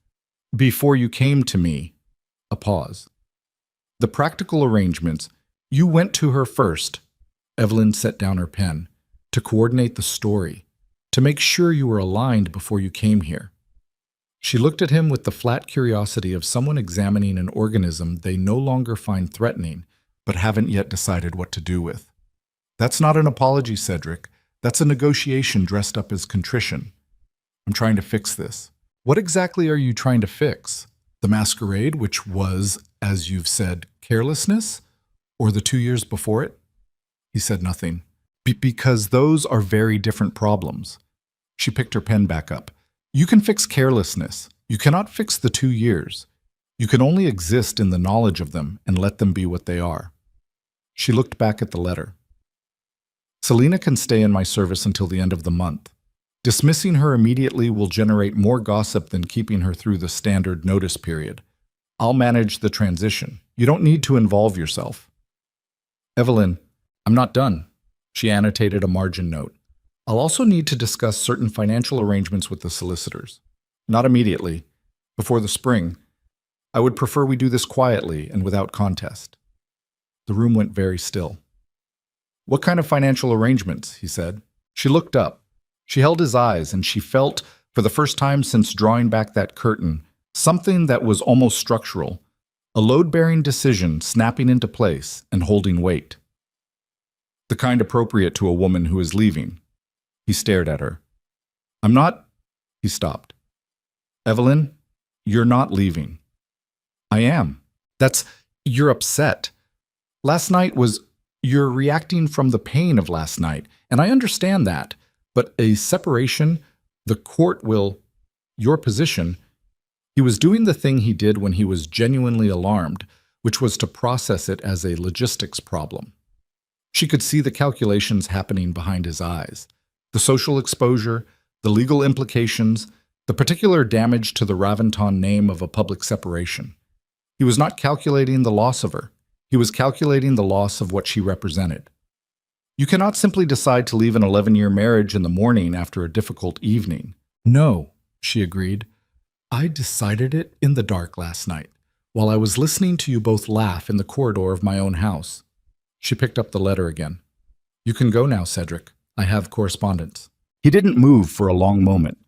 Before you came to me." A pause. "The practical arrangements. You went to her first." Evelyn set down her pen. "To coordinate the story. To make sure you were aligned before you came here." She looked at him with the flat curiosity of someone examining an organism they no longer find threatening, but haven't yet decided what to do with. "That's not an apology, Cedric. That's a negotiation dressed up as contrition. I'm trying to fix this." "What exactly are you trying to fix? The masquerade, which was, as you've said, carelessness? Or the 2 years before it?" He said nothing. Because those are very different problems." She picked her pen back up. "You can fix carelessness. You cannot fix the 2 years. You can only exist in the knowledge of them and let them be what they are." She looked back at the letter. "Selina can stay in my service until the end of the month. Dismissing her immediately will generate more gossip than keeping her through the standard notice period. I'll manage the transition. You don't need to involve yourself." "Evelyn, I'm not done." She annotated a margin note. "I'll also need to discuss certain financial arrangements with the solicitors. Not immediately. Before the spring. I would prefer we do this quietly and without contest." The room went very still. "What kind of financial arrangements?" he said. She looked up. She held his eyes, and she felt, for the first time since drawing back that curtain, something that was almost structural, a load-bearing decision snapping into place and holding weight. The kind appropriate to a woman who is leaving. He stared at her. "I'm not—" He stopped. "Evelyn, you're not leaving. I am. You're upset. Last night was, you're reacting from the pain of last night, and I understand that. But a separation, the court will, your position, he was doing the thing he did when he was genuinely alarmed, which was to process it as a logistics problem. She could see the calculations happening behind his eyes. The social exposure, the legal implications, the particular damage to the Raventon name of a public separation. He was not calculating the loss of her. He was calculating the loss of what she represented. You cannot simply decide to leave an 11-year marriage in the morning after a difficult evening. No, she agreed. I decided it in the dark last night, while I was listening to you both laugh in the corridor of my own house. She picked up the letter again. You can go now, Cedric. I have correspondence. He didn't move for a long moment.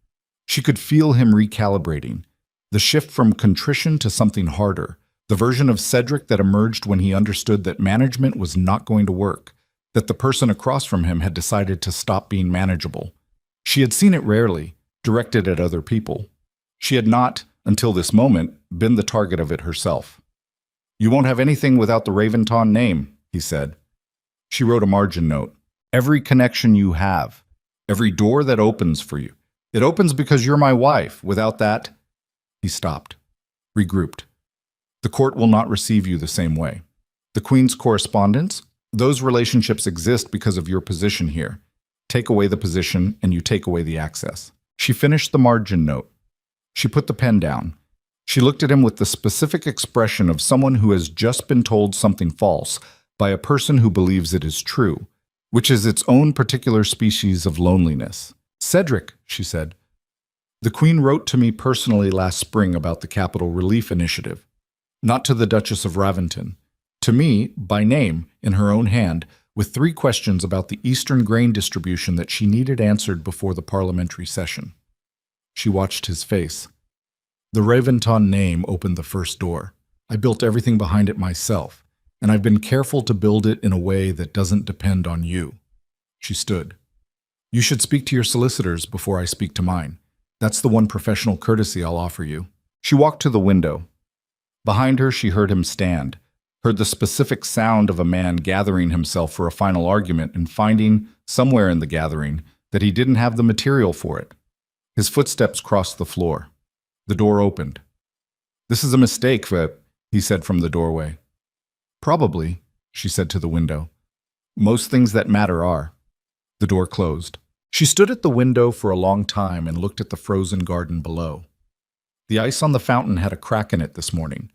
She could feel him recalibrating, the shift from contrition to something harder, the version of Cedric that emerged when he understood that management was not going to work, that the person across from him had decided to stop being manageable. She had seen it rarely, directed at other people. She had not, until this moment, been the target of it herself. You won't have anything without the Raventon name, he said. She wrote a margin note. Every connection you have, every door that opens for you, it opens because you're my wife. Without that, he stopped, regrouped. The court will not receive you the same way. The Queen's correspondence, those relationships exist because of your position here. Take away the position and you take away the access. She finished the margin note. She put the pen down. She looked at him with the specific expression of someone who has just been told something false by a person who believes it is true, which is its own particular species of loneliness. Cedric, she said, the Queen wrote to me personally last spring about the Capital Relief Initiative. Not to the Duchess of Raventon. To me, by name, in her own hand, with 3 questions about the Eastern grain distribution that she needed answered before the parliamentary session. She watched his face. The Raventon name opened the first door. I built everything behind it myself, and I've been careful to build it in a way that doesn't depend on you. She stood. You should speak to your solicitors before I speak to mine. That's the one professional courtesy I'll offer you. She walked to the window. Behind her, she heard him stand, heard the specific sound of a man gathering himself for a final argument and finding, somewhere in the gathering, that he didn't have the material for it. His footsteps crossed the floor. The door opened. This is a mistake, he said from the doorway. Probably, she said to the window. Most things that matter are. The door closed. She stood at the window for a long time and looked at the frozen garden below. The ice on the fountain had a crack in it this morning.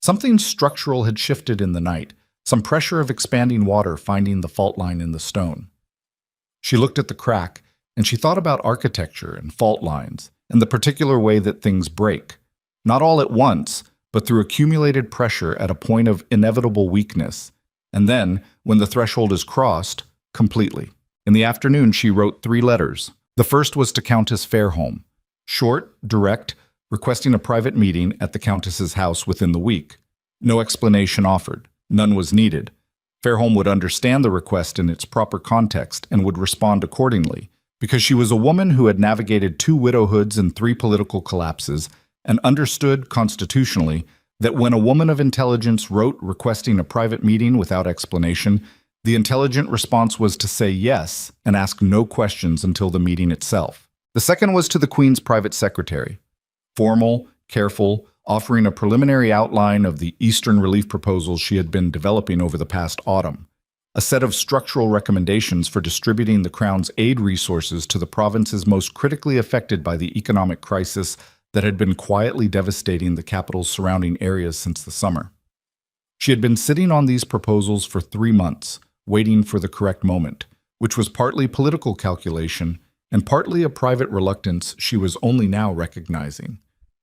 Something structural had shifted in the night, some pressure of expanding water finding the fault line in the stone. She looked at the crack, and she thought about architecture and fault lines, and the particular way that things break, not all at once, but through accumulated pressure at a point of inevitable weakness, and then, when the threshold is crossed, completely. In the afternoon, she wrote 3 letters. The first was to Countess Fairholme, short, direct, requesting a private meeting at the Countess's house within the week. No explanation offered. None was needed. Fairholme would understand the request in its proper context and would respond accordingly, because she was a woman who had navigated 2 widowhoods and 3 political collapses and understood constitutionally that when a woman of intelligence wrote requesting a private meeting without explanation, the intelligent response was to say yes and ask no questions until the meeting itself. The second was to the Queen's private secretary. Formal, careful, offering a preliminary outline of the Eastern relief proposals she had been developing over the past autumn, a set of structural recommendations for distributing the Crown's aid resources to the provinces most critically affected by the economic crisis that had been quietly devastating the capital's surrounding areas since the summer. She had been sitting on these proposals for 3 months, waiting for the correct moment, which was partly political calculation and partly a private reluctance she was only now recognizing.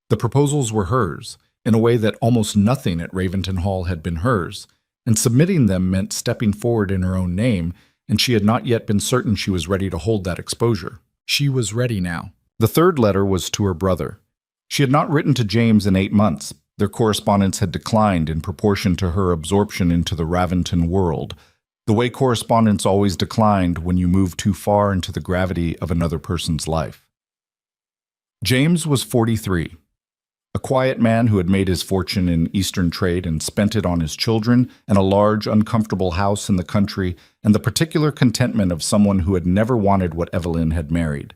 The proposals were hers, in a way that almost nothing at Raventon Hall had been hers, and submitting them meant stepping forward in her own name, and she had not yet been certain she was ready to hold that exposure. She was ready now. The third letter was to her brother. She had not written to James in 8 months. Their correspondence had declined in proportion to her absorption into the Raventon world, the way correspondence always declined when you moved too far into the gravity of another person's life. James was 43. A quiet man who had made his fortune in Eastern trade and spent it on his children and a large, uncomfortable house in the country, and the particular contentment of someone who had never wanted what Evelyn had married.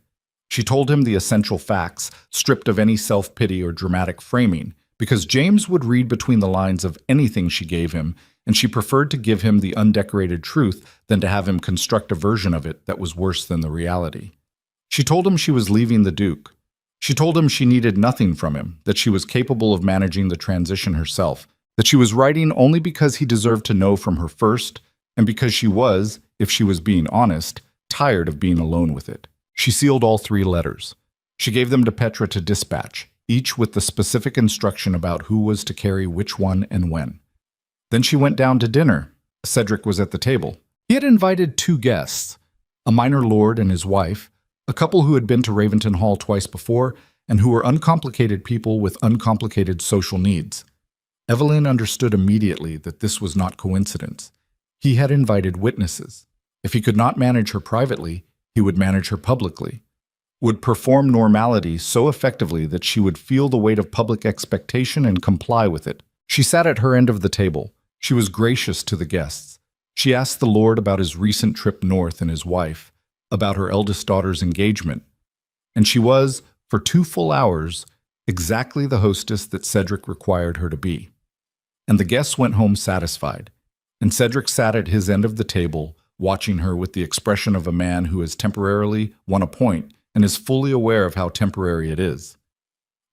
She told him the essential facts, stripped of any self-pity or dramatic framing, because James would read between the lines of anything she gave him, and she preferred to give him the undecorated truth than to have him construct a version of it that was worse than the reality. She told him she was leaving the Duke. She told him she needed nothing from him, that she was capable of managing the transition herself, that she was writing only because he deserved to know from her first, and because she was, if she was being honest, tired of being alone with it. She sealed all 3 letters. She gave them to Petra to dispatch, each with the specific instruction about who was to carry which one and when. Then she went down to dinner. Cedric was at the table. He had invited 2 guests, a minor lord and his wife, a couple who had been to Raventon Hall twice before and who were uncomplicated people with uncomplicated social needs. Evelyn understood immediately that this was not coincidence. He had invited witnesses. If he could not manage her privately, he would manage her publicly, would perform normality so effectively that she would feel the weight of public expectation and comply with it. She sat at her end of the table. She was gracious to the guests. She asked the Lord about his recent trip north and his wife, about her eldest daughter's engagement, and she was, for 2 full hours, exactly the hostess that Cedric required her to be. And the guests went home satisfied, and Cedric sat at his end of the table, watching her with the expression of a man who has temporarily won a point and is fully aware of how temporary it is.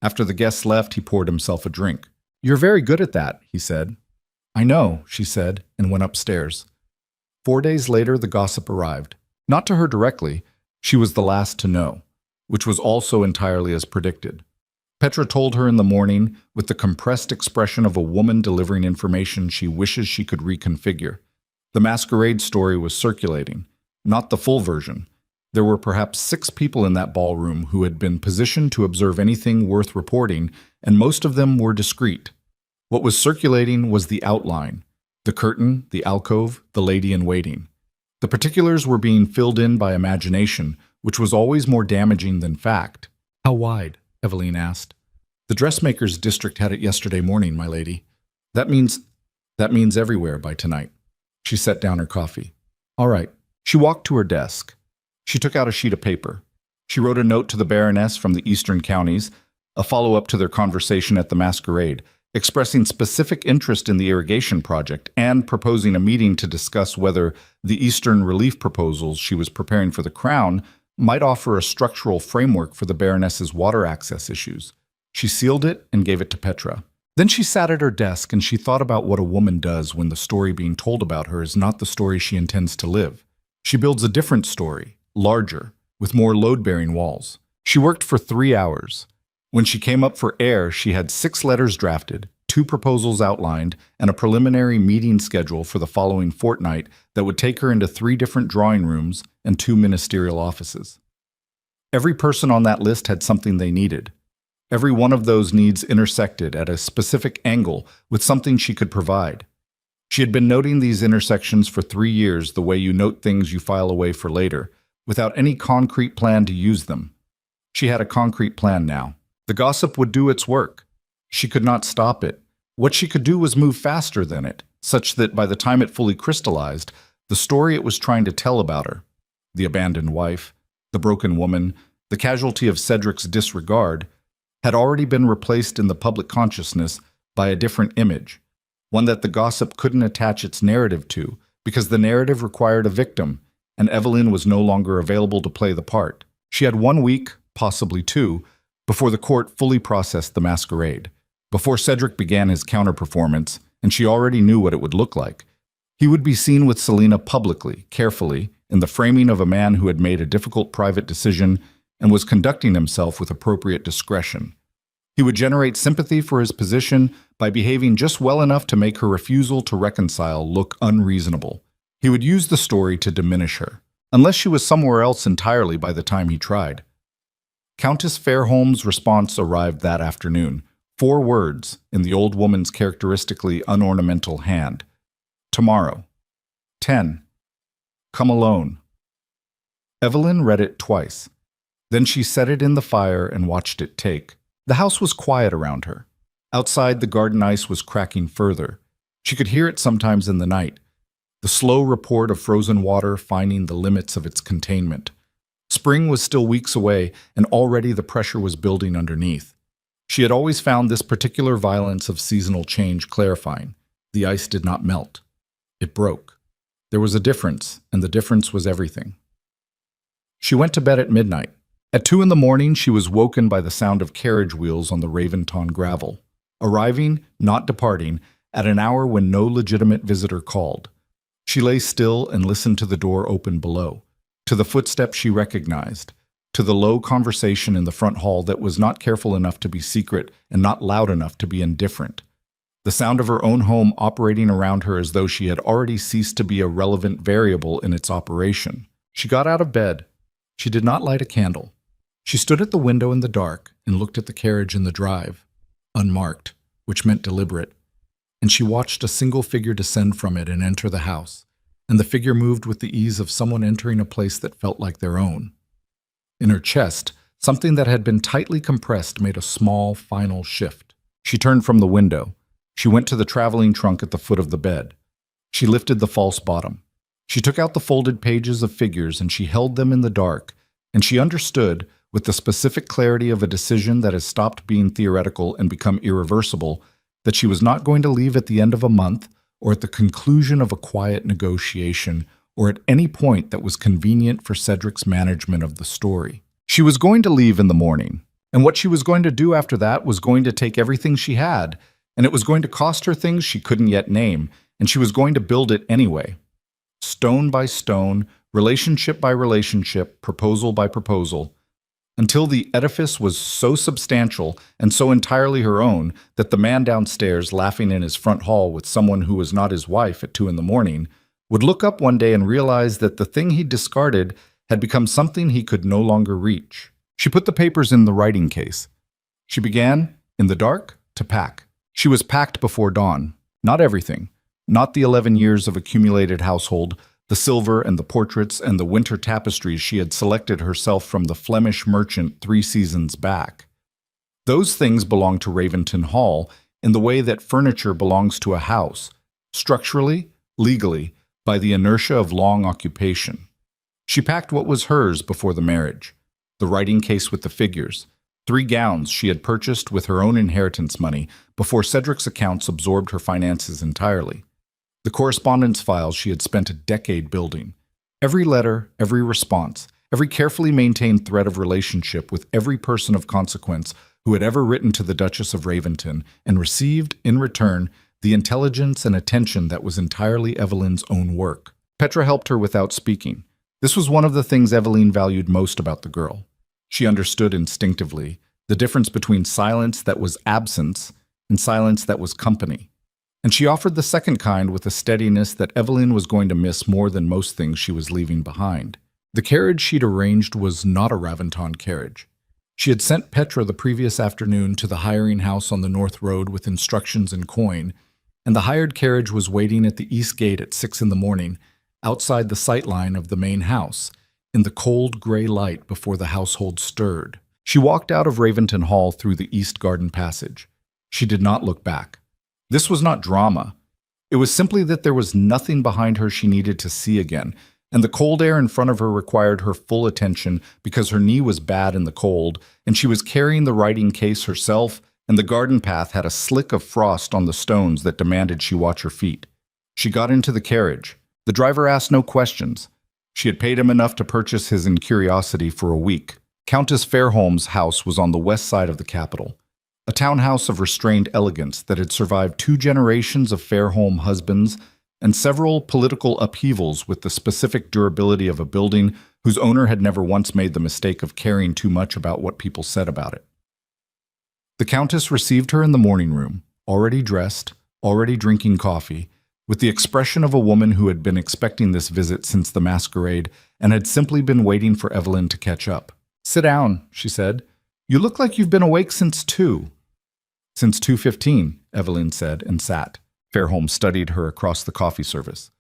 After the guests left, he poured himself a drink. "You're very good at that," he said. "I know," she said, and went upstairs. 4 days later, the gossip arrived. Not to her directly, she was the last to know, which was also entirely as predicted. Petra told her in the morning, with the compressed expression of a woman delivering information she wishes she could reconfigure. The Masquerade story was circulating, not the full version. There were perhaps 6 people in that ballroom who had been positioned to observe anything worth reporting, and most of them were discreet. What was circulating was the outline, the curtain, the alcove, the lady-in-waiting. The particulars were being filled in by imagination, which was always more damaging than fact. "How wide?" Evelyn asked. "The dressmaker's district had it yesterday morning, my lady. That means everywhere by tonight." She set down her coffee. "All right." She walked to her desk. She took out a sheet of paper. She wrote a note to the Baroness from the eastern counties, a follow-up to their conversation at the Masquerade, expressing specific interest in the irrigation project and proposing a meeting to discuss whether the Eastern relief proposals she was preparing for the Crown might offer a structural framework for the Baroness's water access issues. She sealed it and gave it to Petra. Then she sat at her desk and she thought about what a woman does when the story being told about her is not the story she intends to live. She builds a different story, larger, with more load-bearing walls. She worked for 3 hours. When she came up for air, she had 6 letters drafted, 2 proposals outlined, and a preliminary meeting schedule for the following fortnight that would take her into 3 different drawing rooms and 2 ministerial offices. Every person on that list had something they needed. Every one of those needs intersected at a specific angle with something she could provide. She had been noting these intersections for 3 years the way you note things you file away for later, without any concrete plan to use them. She had a concrete plan now. The gossip would do its work. She could not stop it. What she could do was move faster than it, such that by the time it fully crystallized, the story it was trying to tell about her, the abandoned wife, the broken woman, the casualty of Cedric's disregard, had already been replaced in the public consciousness by a different image, one that the gossip couldn't attach its narrative to because the narrative required a victim, and Evelyn was no longer available to play the part. She had 1 week, possibly 2, before the court fully processed the Masquerade, before Cedric began his counter-performance, and she already knew what it would look like. He would be seen with Selina publicly, carefully, in the framing of a man who had made a difficult private decision and was conducting himself with appropriate discretion. He would generate sympathy for his position by behaving just well enough to make her refusal to reconcile look unreasonable. He would use the story to diminish her, unless she was somewhere else entirely by the time he tried. Countess Fairholm's response arrived that afternoon. 4 words in the old woman's characteristically unornamental hand. Tomorrow. 10. Come alone. Evelyn read it twice. Then she set it in the fire and watched it take. The house was quiet around her. Outside, the garden ice was cracking further. She could hear it sometimes in the night, the slow report of frozen water finding the limits of its containment. Spring was still weeks away, and already the pressure was building underneath. She had always found this particular violence of seasonal change clarifying. The ice did not melt. It broke. There was a difference, and the difference was everything. She went to bed at midnight. At 2 in the morning, she was woken by the sound of carriage wheels on the Raventon gravel, arriving, not departing, at an hour when no legitimate visitor called. She lay still and listened to the door open below, to the footsteps she recognized, to the low conversation in the front hall that was not careful enough to be secret and not loud enough to be indifferent. The sound of her own home operating around her as though she had already ceased to be a relevant variable in its operation. She got out of bed. She did not light a candle. She stood at the window in the dark and looked at the carriage in the drive, unmarked, which meant deliberate, and she watched a single figure descend from it and enter the house, and the figure moved with the ease of someone entering a place that felt like their own. In her chest, something that had been tightly compressed made a small, final shift. She turned from the window. She went to the traveling trunk at the foot of the bed. She lifted the false bottom. She took out the folded pages of figures and she held them in the dark, and she understood, with the specific clarity of a decision that has stopped being theoretical and become irreversible, that she was not going to leave at the end of a month or at the conclusion of a quiet negotiation or at any point that was convenient for Cedric's management of the story. She was going to leave in the morning, and what she was going to do after that was going to take everything she had, and it was going to cost her things she couldn't yet name, and she was going to build it anyway. Stone by stone, relationship by relationship, proposal by proposal, until the edifice was so substantial and so entirely her own that the man downstairs, laughing in his front hall with someone who was not his wife at 2 in the morning, would look up one day and realize that the thing he discarded had become something he could no longer reach. She put the papers in the writing case. She began, in the dark, to pack. She was packed before dawn. Not everything. Not the 11 years of accumulated household, the silver and the portraits and the winter tapestries she had selected herself from the Flemish merchant 3 seasons back. Those things belonged to Raventon Hall in the way that furniture belongs to a house, structurally, legally, by the inertia of long occupation. She packed what was hers before the marriage, the writing case with the figures, 3 gowns she had purchased with her own inheritance money before Cedric's accounts absorbed her finances entirely. The correspondence files she had spent a decade building. Every letter, every response, every carefully maintained thread of relationship with every person of consequence who had ever written to the Duchess of Raventon and received, in return, the intelligence and attention that was entirely Evelyn's own work. Petra helped her without speaking. This was one of the things Evelyn valued most about the girl. She understood instinctively the difference between silence that was absence and silence that was company. And she offered the second kind with a steadiness that Evelyn was going to miss more than most things she was leaving behind. The carriage she'd arranged was not a Raventon carriage. She had sent Petra the previous afternoon to the hiring house on the North Road with instructions and coin, and the hired carriage was waiting at the east gate at 6 in the morning, outside the sightline of the main house, in the cold gray light before the household stirred. She walked out of Raventon Hall through the east garden passage. She did not look back. This was not drama. It was simply that there was nothing behind her she needed to see again, and the cold air in front of her required her full attention because her knee was bad in the cold, and she was carrying the writing case herself, and the garden path had a slick of frost on the stones that demanded she watch her feet. She got into the carriage. The driver asked no questions. She had paid him enough to purchase his incuriosity for a week. Countess Fairholme's house was on the west side of the capital. A townhouse of restrained elegance that had survived 2 generations of Fairholme husbands and several political upheavals with the specific durability of a building whose owner had never once made the mistake of caring too much about what people said about it. The Countess received her in the morning room, already dressed, already drinking coffee, with the expression of a woman who had been expecting this visit since the masquerade and had simply been waiting for Evelyn to catch up. "Sit down," she said. "You look like you've been awake since 2. "Since 2:15, Evelyn said, and sat. Fairholme studied her across the coffee service.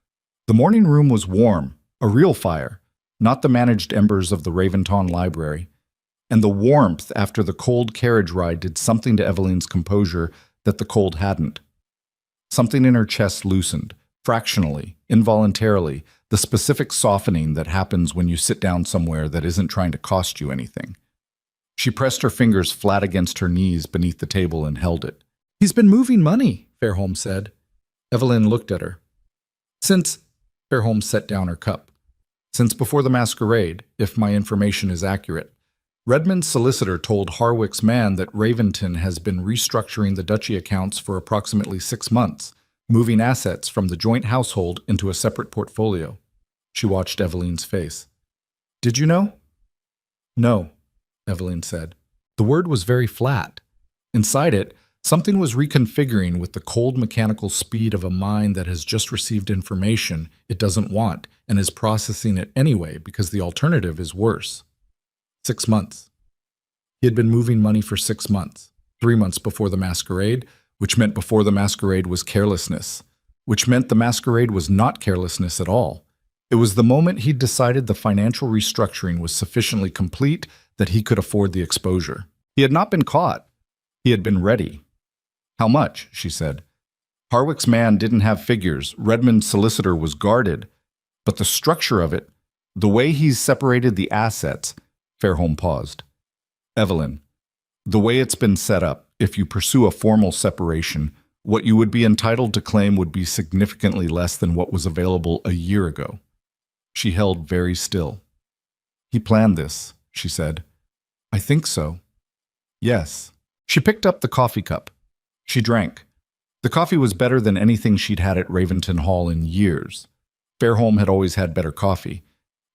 The morning room was warm, a real fire, not the managed embers of the Raventon library, and the warmth after the cold carriage ride did something to Evelyn's composure that the cold hadn't. Something in her chest loosened, fractionally, involuntarily, the specific softening that happens when you sit down somewhere that isn't trying to cost you anything. She pressed her fingers flat against her knees beneath the table and held it. "He's been moving money," Fairholme said. Evelyn looked at her. Fairholme set down her cup. "Since before the masquerade, if my information is accurate. Redmond's solicitor told Harwick's man that Raventon has been restructuring the duchy accounts for approximately 6 months, moving assets from the joint household into a separate portfolio." She watched Evelyn's face. "Did you know?" "No," Evelyn said. The word was very flat. Inside it, something was reconfiguring with the cold mechanical speed of a mind that has just received information it doesn't want and is processing it anyway because the alternative is worse. 6 months. He had been moving money for 6 months. 3 months before the masquerade, which meant before the masquerade was carelessness, which meant the masquerade was not carelessness at all. It was the moment he'd decided the financial restructuring was sufficiently complete that he could afford the exposure. He had not been caught. He had been ready. "How much?" she said. Harwick's man didn't have figures. Redmond's solicitor was guarded. But the structure of it, the way he's separated the assets, Fairholme paused. "Evelyn, the way it's been set up, if you pursue a formal separation, what you would be entitled to claim would be significantly less than what was available a year ago." She held very still. "He planned this," she said. "I think so." "Yes." She picked up the coffee cup. She drank. The coffee was better than anything she'd had at Raventon Hall in years. Fairholme had always had better coffee,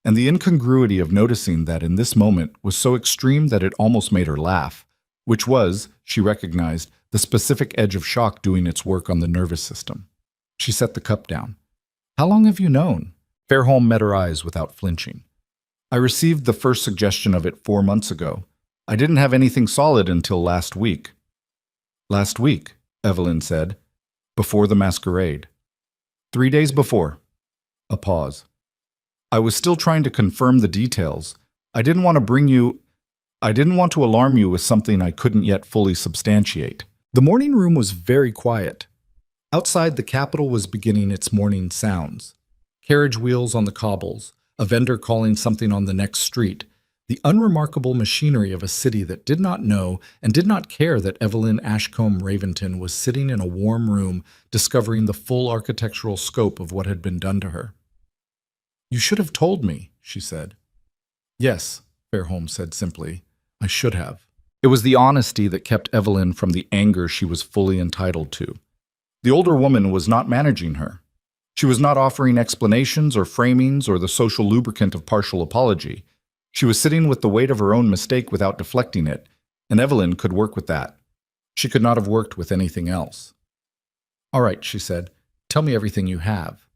and the incongruity of noticing that in this moment was so extreme that it almost made her laugh, which was, she recognized, the specific edge of shock doing its work on the nervous system. She set the cup down. "How long have you known?" Fairholme met her eyes without flinching. "I received the first suggestion of it 4 months ago. I didn't have anything solid until last week." "Last week," Evelyn said, "before the masquerade." 3 days before." A pause. "I was still trying to confirm the details. I didn't want to alarm you with something I couldn't yet fully substantiate." The morning room was very quiet. Outside, the capital was beginning its morning sounds. Carriage wheels on the cobbles, a vendor calling something on the next street, the unremarkable machinery of a city that did not know and did not care that Evelyn Ashcombe Raventon was sitting in a warm room discovering the full architectural scope of what had been done to her. "You should have told me," she said. "Yes," Fairholme said simply. "I should have." It was the honesty that kept Evelyn from the anger she was fully entitled to. The older woman was not managing her. She was not offering explanations or framings or the social lubricant of partial apology. She was sitting with the weight of her own mistake without deflecting it, and Evelyn could work with that. She could not have worked with anything else. "All right," she said. "Tell me everything you have."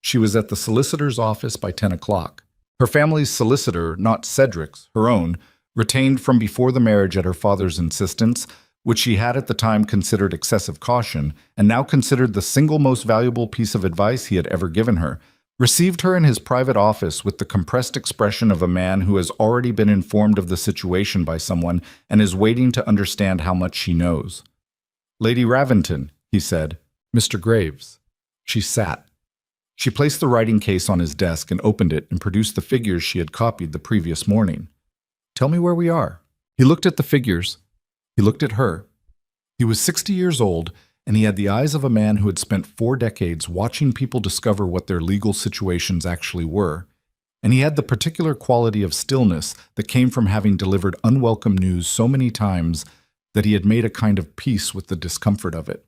She was at the solicitor's office by 10 o'clock. Her family's solicitor, not Cedric's, her own, retained from before the marriage at her father's insistence, which she had at the time considered excessive caution, and now considered the single most valuable piece of advice he had ever given her, received her in his private office with the compressed expression of a man who has already been informed of the situation by someone and is waiting to understand how much she knows. "Lady Raventon," he said. "Mr. Graves." She sat. She placed the writing case on his desk and opened it and produced the figures she had copied the previous morning. "Tell me where we are." He looked at the figures. He looked at her. He was 60 years old, and he had the eyes of a man who had spent 4 decades watching people discover what their legal situations actually were, and he had the particular quality of stillness that came from having delivered unwelcome news so many times that he had made a kind of peace with the discomfort of it.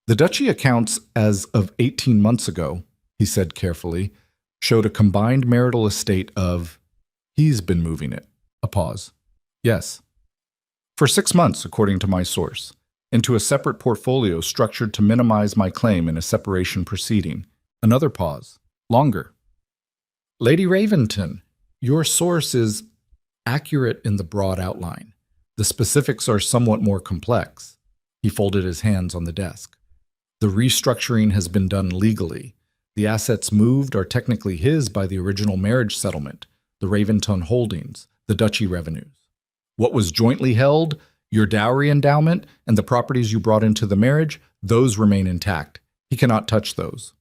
"The duchy accounts as of 18 months ago," he said carefully, "showed a combined marital estate of—" "He's been moving it." A pause. "Yes." "For 6 months, according to my source, into a separate portfolio structured to minimize my claim in a separation proceeding." Another pause. Longer. "Lady Raventon, your source is accurate in the broad outline. The specifics are somewhat more complex." He folded his hands on the desk. "The restructuring has been done legally. The assets moved are technically his by the original marriage settlement, the Raventon holdings, the duchy revenues. What was jointly held, your dowry endowment, and the properties you brought into the marriage, those remain intact. He cannot touch those.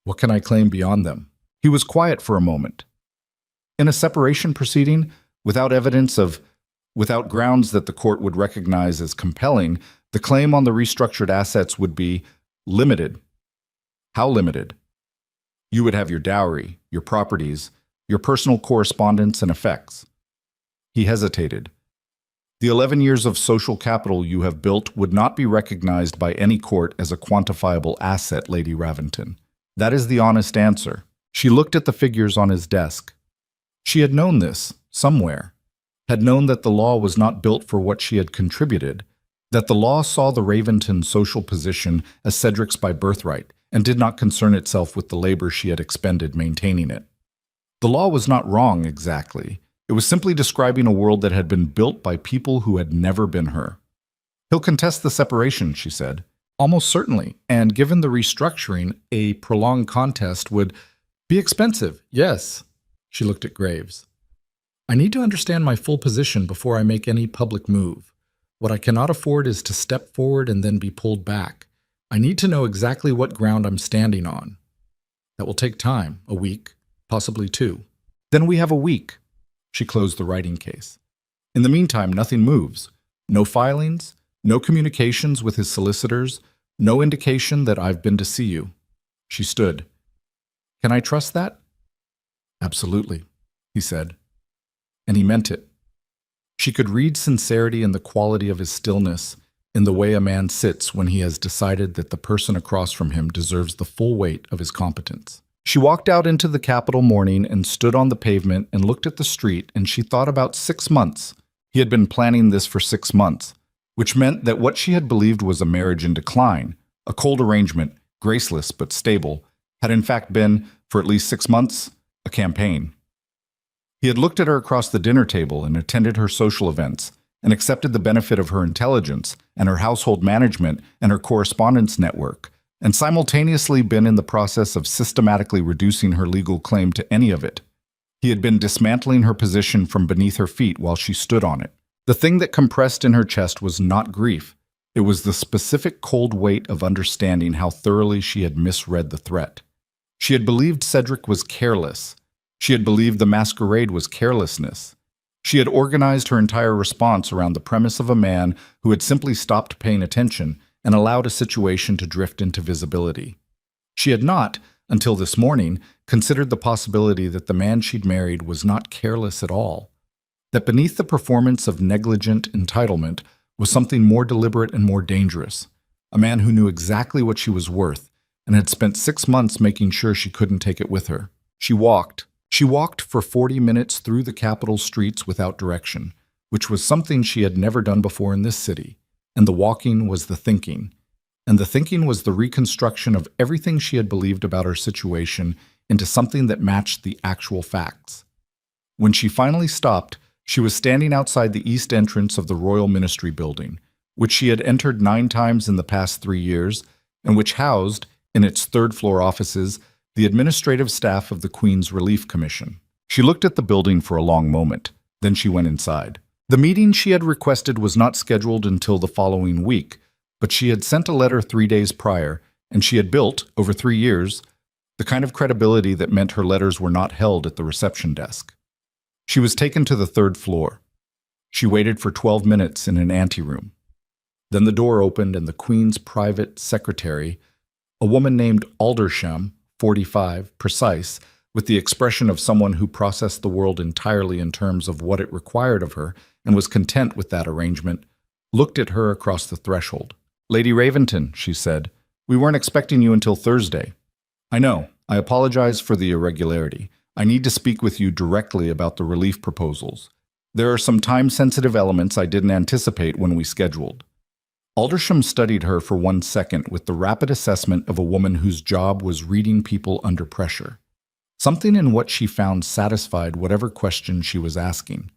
What can I claim beyond them? He was quiet for a moment. In a separation proceeding, without grounds that the court would recognize as compelling, the claim on the restructured assets would be limited. How limited? You would have your dowry, your properties, your personal correspondence and effects. He hesitated. The 11 years of social capital you have built would not be recognized by any court as a quantifiable asset, Lady Raventon. That is the honest answer. She looked at the figures on his desk. She had known this, somewhere, had known that the law was not built for what she had contributed, that the law saw the Raventon social position as Cedric's by birthright, and did not concern itself with the labor she had expended maintaining it. The law was not wrong exactly. It was simply describing a world that had been built by people who had never been her. He'll contest the separation, she said. Almost certainly, and given the restructuring, a prolonged contest would be expensive, yes. She looked at Graves. I need to understand my full position before I make any public move. What I cannot afford is to step forward and then be pulled back. I need to know exactly what ground I'm standing on. That will take time, a week, possibly 2. Then we have a week. She closed the writing case. In the meantime, nothing moves. No filings, no communications with his solicitors, no indication that I've been to see you. She stood. Can I trust that? Absolutely, he said. And he meant it. She could read sincerity in the quality of his stillness, in the way a man sits when he has decided that the person across from him deserves the full weight of his competence. She walked out into the Capitol morning and stood on the pavement and looked at the street, and she thought about 6 months. He had been planning this for 6 months, which meant that what she had believed was a marriage in decline, a cold arrangement, graceless but stable, had in fact been, for at least 6 months, a campaign. He had looked at her across the dinner table and attended her social events, and accepted the benefit of her intelligence and her household management and her correspondence network, and simultaneously been in the process of systematically reducing her legal claim to any of it. He had been dismantling her position from beneath her feet while she stood on it. The thing that compressed in her chest was not grief. It was the specific cold weight of understanding how thoroughly she had misread the threat. She had believed Cedric was careless. She had believed the masquerade was carelessness. She had organized her entire response around the premise of a man who had simply stopped paying attention and allowed a situation to drift into visibility. She had not, until this morning, considered the possibility that the man she'd married was not careless at all, that beneath the performance of negligent entitlement was something more deliberate and more dangerous, a man who knew exactly what she was worth and had spent 6 months making sure she couldn't take it with her. She walked for 40 minutes through the Capitol streets without direction, which was something she had never done before in this city, and the walking was the thinking, and the thinking was the reconstruction of everything she had believed about her situation into something that matched the actual facts. When she finally stopped, she was standing outside the east entrance of the Royal Ministry building, which she had entered 9 times in the past 3 years, and which housed, in its third-floor offices, the administrative staff of the Queen's Relief Commission. She looked at the building for a long moment. Then she went inside. The meeting she had requested was not scheduled until the following week, but she had sent a letter 3 days prior, and she had built, over 3 years, the kind of credibility that meant her letters were not held at the reception desk. She was taken to the 3rd floor. She waited for 12 minutes in an anteroom. Then the door opened and the Queen's private secretary, a woman named Aldersham, 45, precise, with the expression of someone who processed the world entirely in terms of what it required of her and was content with that arrangement, looked at her across the threshold. Lady Raventon, she said, we weren't expecting you until Thursday. I know. I apologize for the irregularity. I need to speak with you directly about the relief proposals. There are some time-sensitive elements I didn't anticipate when we scheduled. Aldersham studied her for 1 second with the rapid assessment of a woman whose job was reading people under pressure. Something in what she found satisfied whatever question she was asking.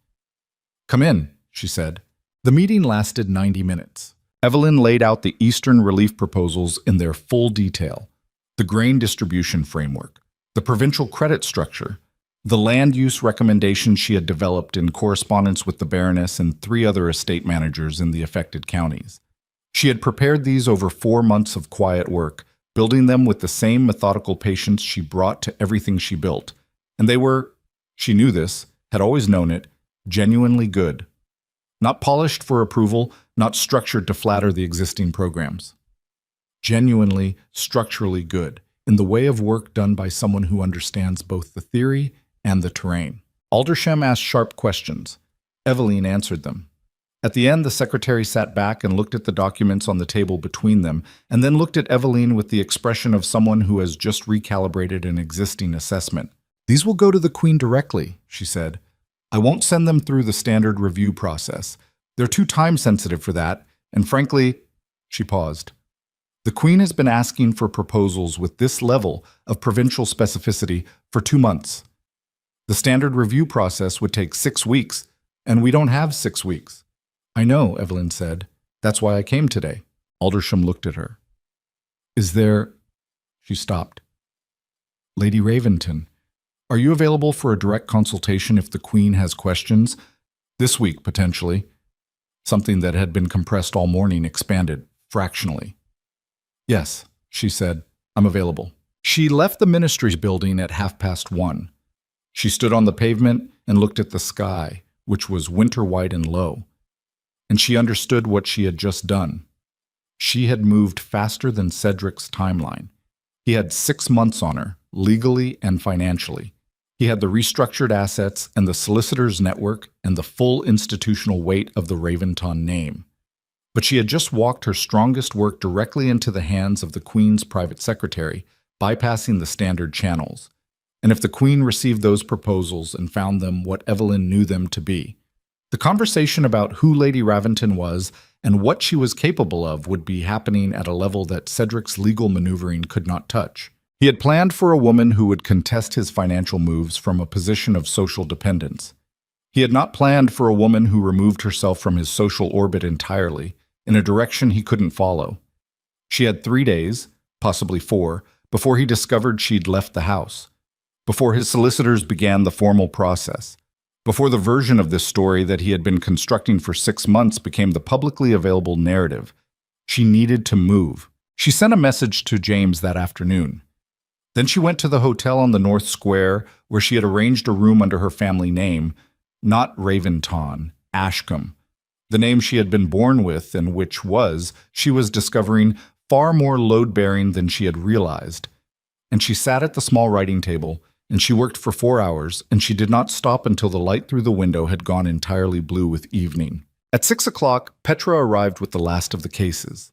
Come in, she said. The meeting lasted 90 minutes. Evelyn laid out the Eastern relief proposals in their full detail. The grain distribution framework, the provincial credit structure, The land use recommendations she had developed in correspondence with the Baroness and 3 other estate managers in the affected counties. She had prepared these over 4 months of quiet work, building them with the same methodical patience she brought to everything she built. And they were, she knew this, had always known it, genuinely good. Not polished for approval, not structured to flatter the existing programs. Genuinely, structurally good, in the way of work done by someone who understands both the theory and the terrain. Aldersham asked sharp questions. Eveline answered them. At the end, the secretary sat back and looked at the documents on the table between them, and then looked at Eveline with the expression of someone who has just recalibrated an existing assessment. "These will go to the Queen directly," she said. "I won't send them through the standard review process. They're too time-sensitive for that, and frankly," she paused, "the Queen has been asking for proposals with this level of provincial specificity for 2 months. The standard review process would take 6 weeks, and we don't have 6 weeks. "I know," Eveline said. "That's why I came today." Aldersham looked at her. "Is there—" She stopped. "Lady Raventon, are you available for a direct consultation if the Queen has questions? This week, potentially." Something that had been compressed all morning expanded, fractionally. "Yes," she said, "I'm available." She left the ministry's building at 1:30. She stood on the pavement and looked at the sky, which was winter-white and low. And she understood what she had just done. She had moved faster than Cedric's timeline. He had 6 months on her, legally and financially. He had the restructured assets and the solicitor's network and the full institutional weight of the Raventon name. But she had just walked her strongest work directly into the hands of the Queen's private secretary, bypassing the standard channels. And if the Queen received those proposals and found them what Eveline knew them to be, the conversation about who Lady Raventon was and what she was capable of would be happening at a level that Cedric's legal maneuvering could not touch. He had planned for a woman who would contest his financial moves from a position of social dependence. He had not planned for a woman who removed herself from his social orbit entirely, in a direction he couldn't follow. She had 3 days, possibly 4, before he discovered she'd left the house, before his solicitors began the formal process, before the version of this story that he had been constructing for 6 months became the publicly available narrative. She needed to move. She sent a message to James that afternoon. Then she went to the hotel on the North Square, where she had arranged a room under her family name, not Raventon, Ashcombe, the name she had been born with and which was, she was discovering, far more load-bearing than she had realized. And she sat at the small writing table, and she worked for 4 hours, and she did not stop until the light through the window had gone entirely blue with evening. At 6 o'clock, Petra arrived with the last of the cases.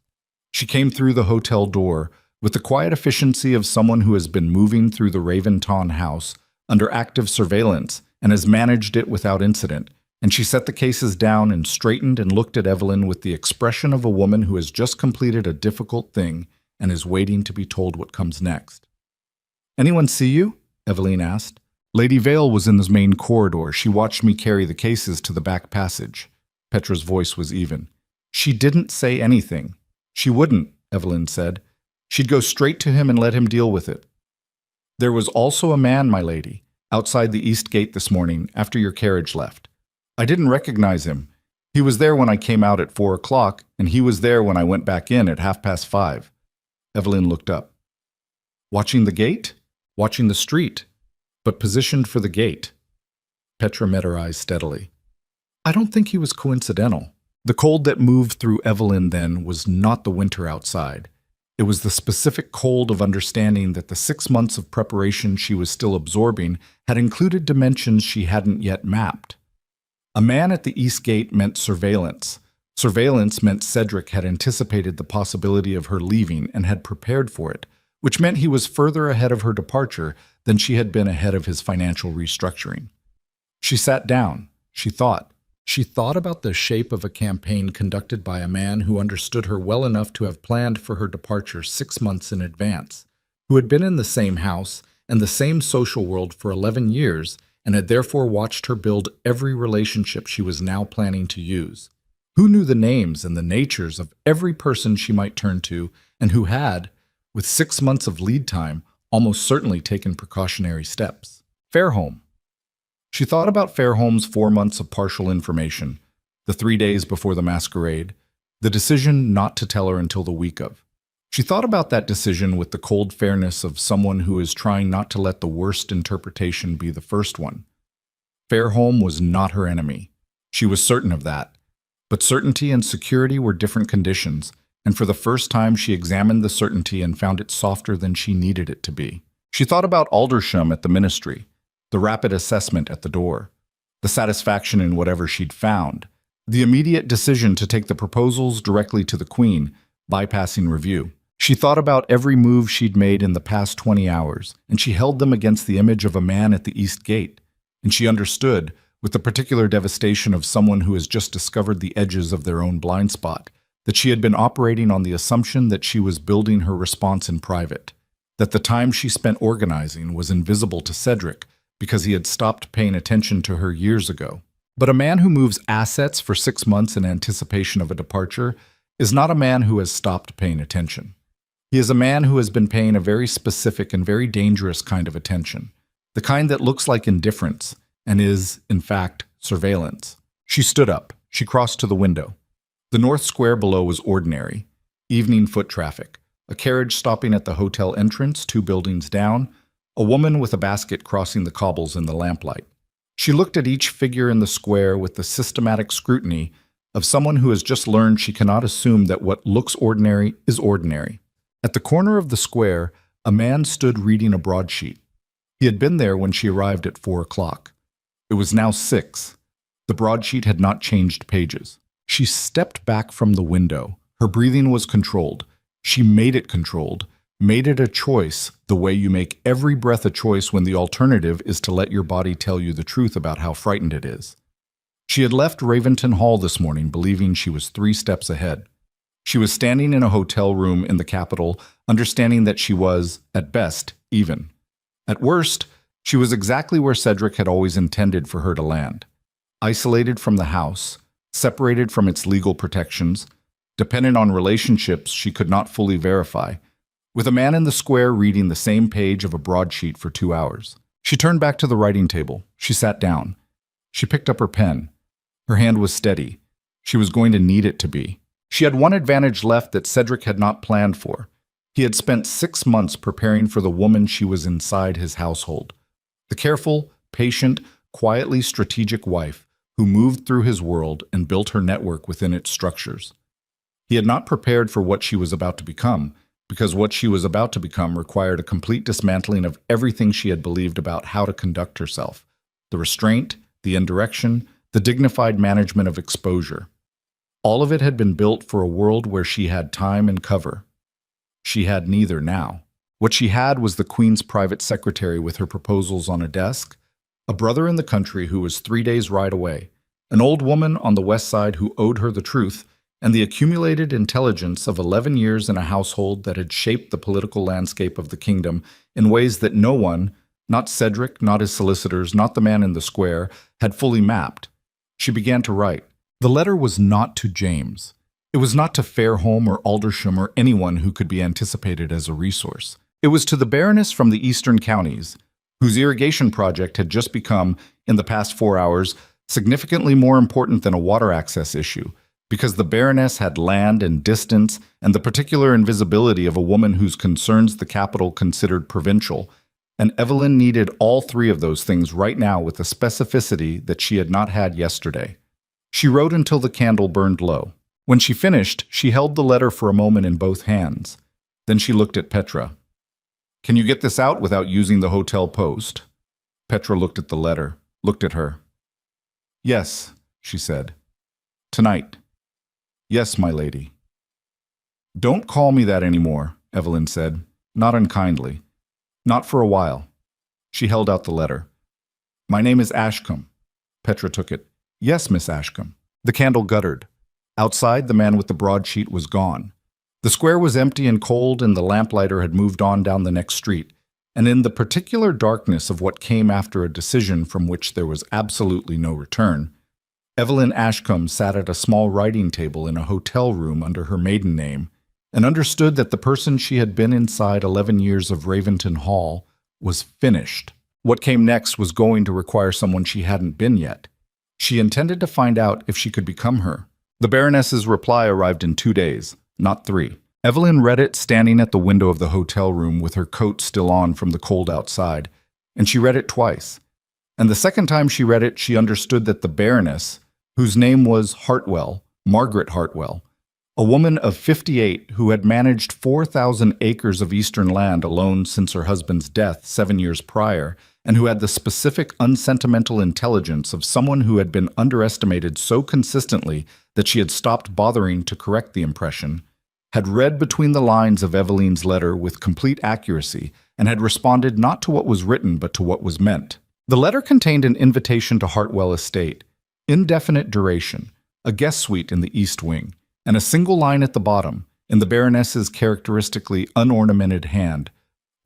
She came through the hotel door with the quiet efficiency of someone who has been moving through the Raventon house under active surveillance and has managed it without incident, and she set the cases down and straightened and looked at Eveline with the expression of a woman who has just completed a difficult thing and is waiting to be told what comes next. "Anyone see you?" Eveline asked. "Lady Vale was in the main corridor. She watched me carry the cases to the back passage." Petra's voice was even. "She didn't say anything." "She wouldn't," Eveline said. "She'd go straight to him and let him deal with it." "There was also a man, my lady, outside the east gate this morning after your carriage left. I didn't recognize him. He was there when I came out at 4 o'clock, and he was there when I went back in at 5:30. Eveline looked up. "Watching the gate?" "Watching the street, but positioned for the gate." Petra met her eyes steadily. "I don't think he was coincidental." The cold that moved through Eveline then was not the winter outside. It was the specific cold of understanding that the 6 months of preparation she was still absorbing had included dimensions she hadn't yet mapped. A man at the east gate meant surveillance. Surveillance meant Cedric had anticipated the possibility of her leaving and had prepared for it, which meant he was further ahead of her departure than she had been ahead of his financial restructuring. She sat down. She thought. She thought about the shape of a campaign conducted by a man who understood her well enough to have planned for her departure 6 months in advance, who had been in the same house and the same social world for 11 years and had therefore watched her build every relationship she was now planning to use, who knew the names and the natures of every person she might turn to, and who had, with 6 months of lead time, almost certainly taken precautionary steps. Fairholme. She thought about Fairholme's 4 months of partial information, the 3 days before the masquerade, the decision not to tell her until the week of. She thought about that decision with the cold fairness of someone who is trying not to let the worst interpretation be the first one. Fairholme was not her enemy. She was certain of that. But certainty and security were different conditions, and for the first time she examined the certainty and found it softer than she needed it to be. She thought about Aldersham at the ministry, the rapid assessment at the door, the satisfaction in whatever she'd found, the immediate decision to take the proposals directly to the Queen, bypassing review. She thought about every move she'd made in the past 20 hours, and she held them against the image of a man at the East Gate, and she understood, with the particular devastation of someone who has just discovered the edges of their own blind spot, that she had been operating on the assumption that she was building her response in private, that the time she spent organizing was invisible to Cedric because he had stopped paying attention to her years ago. But a man who moves assets for 6 months in anticipation of a departure is not a man who has stopped paying attention. He is a man who has been paying a very specific and very dangerous kind of attention, the kind that looks like indifference and is, in fact, surveillance. She stood up. She crossed to the window. The north square below was ordinary. Evening foot traffic. A carriage stopping at the hotel entrance 2 buildings down. A woman with a basket crossing the cobbles in the lamplight. She looked at each figure in the square with the systematic scrutiny of someone who has just learned she cannot assume that what looks ordinary is ordinary. At the corner of the square, a man stood reading a broadsheet. He had been there when she arrived at 4 o'clock. It was now 6. The broadsheet had not changed pages. She stepped back from the window. Her breathing was controlled. She made it controlled, made it a choice, the way you make every breath a choice when the alternative is to let your body tell you the truth about how frightened it is. She had left Raventon Hall this morning believing she was 3 steps ahead. She was standing in a hotel room in the capital, understanding that she was, at best, even. At worst, she was exactly where Cedric had always intended for her to land. Isolated from the house, separated from its legal protections, dependent on relationships she could not fully verify, with a man in the square reading the same page of a broadsheet for 2 hours. She turned back to the writing table. She sat down. She picked up her pen. Her hand was steady. She was going to need it to be. She had one advantage left that Cedric had not planned for. He had spent 6 months preparing for the woman she was inside his household. The careful, patient, quietly strategic wife who moved through his world and built her network within its structures. He had not prepared for what she was about to become, because what she was about to become required a complete dismantling of everything she had believed about how to conduct herself, the restraint, the indirection, the dignified management of exposure. All of it had been built for a world where she had time and cover. She had neither now. What she had was the Queen's private secretary with her proposals on a desk, a brother in the country who was 3 days' ride away, an old woman on the west side who owed her the truth, and the accumulated intelligence of 11 years in a household that had shaped the political landscape of the kingdom in ways that no one, not Cedric, not his solicitors, not the man in the square, had fully mapped. She began to write. The letter was not to James. It was not to Fairholme or Aldersham or anyone who could be anticipated as a resource. It was to the Baroness from the eastern counties, whose irrigation project had just become, in the past 4 hours, significantly more important than a water access issue, because the Baroness had land and distance and the particular invisibility of a woman whose concerns the capital considered provincial, and Evelyn needed all 3 of those things right now with a specificity that she had not had yesterday. She wrote until the candle burned low. When she finished, she held the letter for a moment in both hands. Then she looked at Petra. "Can you get this out without using the hotel post?" Petra looked at the letter, looked at her. "Yes," she said. "Tonight." "Yes, my lady." "Don't call me that anymore," Evelyn said, not unkindly. "Not for a while." She held out the letter. "My name is Ashcombe." Petra took it. "Yes, Miss Ashcombe." The candle guttered. Outside, the man with the broadsheet was gone. The square was empty and cold, and the lamplighter had moved on down the next street. And in the particular darkness of what came after a decision from which there was absolutely no return, Evelyn Ashcombe sat at a small writing table in a hotel room under her maiden name, and understood that the person she had been inside 11 years of Raventon Hall was finished. What came next was going to require someone she hadn't been yet. She intended to find out if she could become her. The Baroness's reply arrived in 2 days, not 3. Evelyn read it standing at the window of the hotel room with her coat still on from the cold outside, and she read it twice. And the second time she read it, she understood that the Baroness, whose name was Hartwell, Margaret Hartwell, a woman of 58 who had managed 4,000 acres of eastern land alone since her husband's death 7 years prior, and who had the specific unsentimental intelligence of someone who had been underestimated so consistently that she had stopped bothering to correct the impression, had read between the lines of Evelyn's letter with complete accuracy and had responded not to what was written but to what was meant. The letter contained an invitation to Hartwell Estate, indefinite duration, a guest suite in the East Wing, and a single line at the bottom, in the Baroness's characteristically unornamented hand,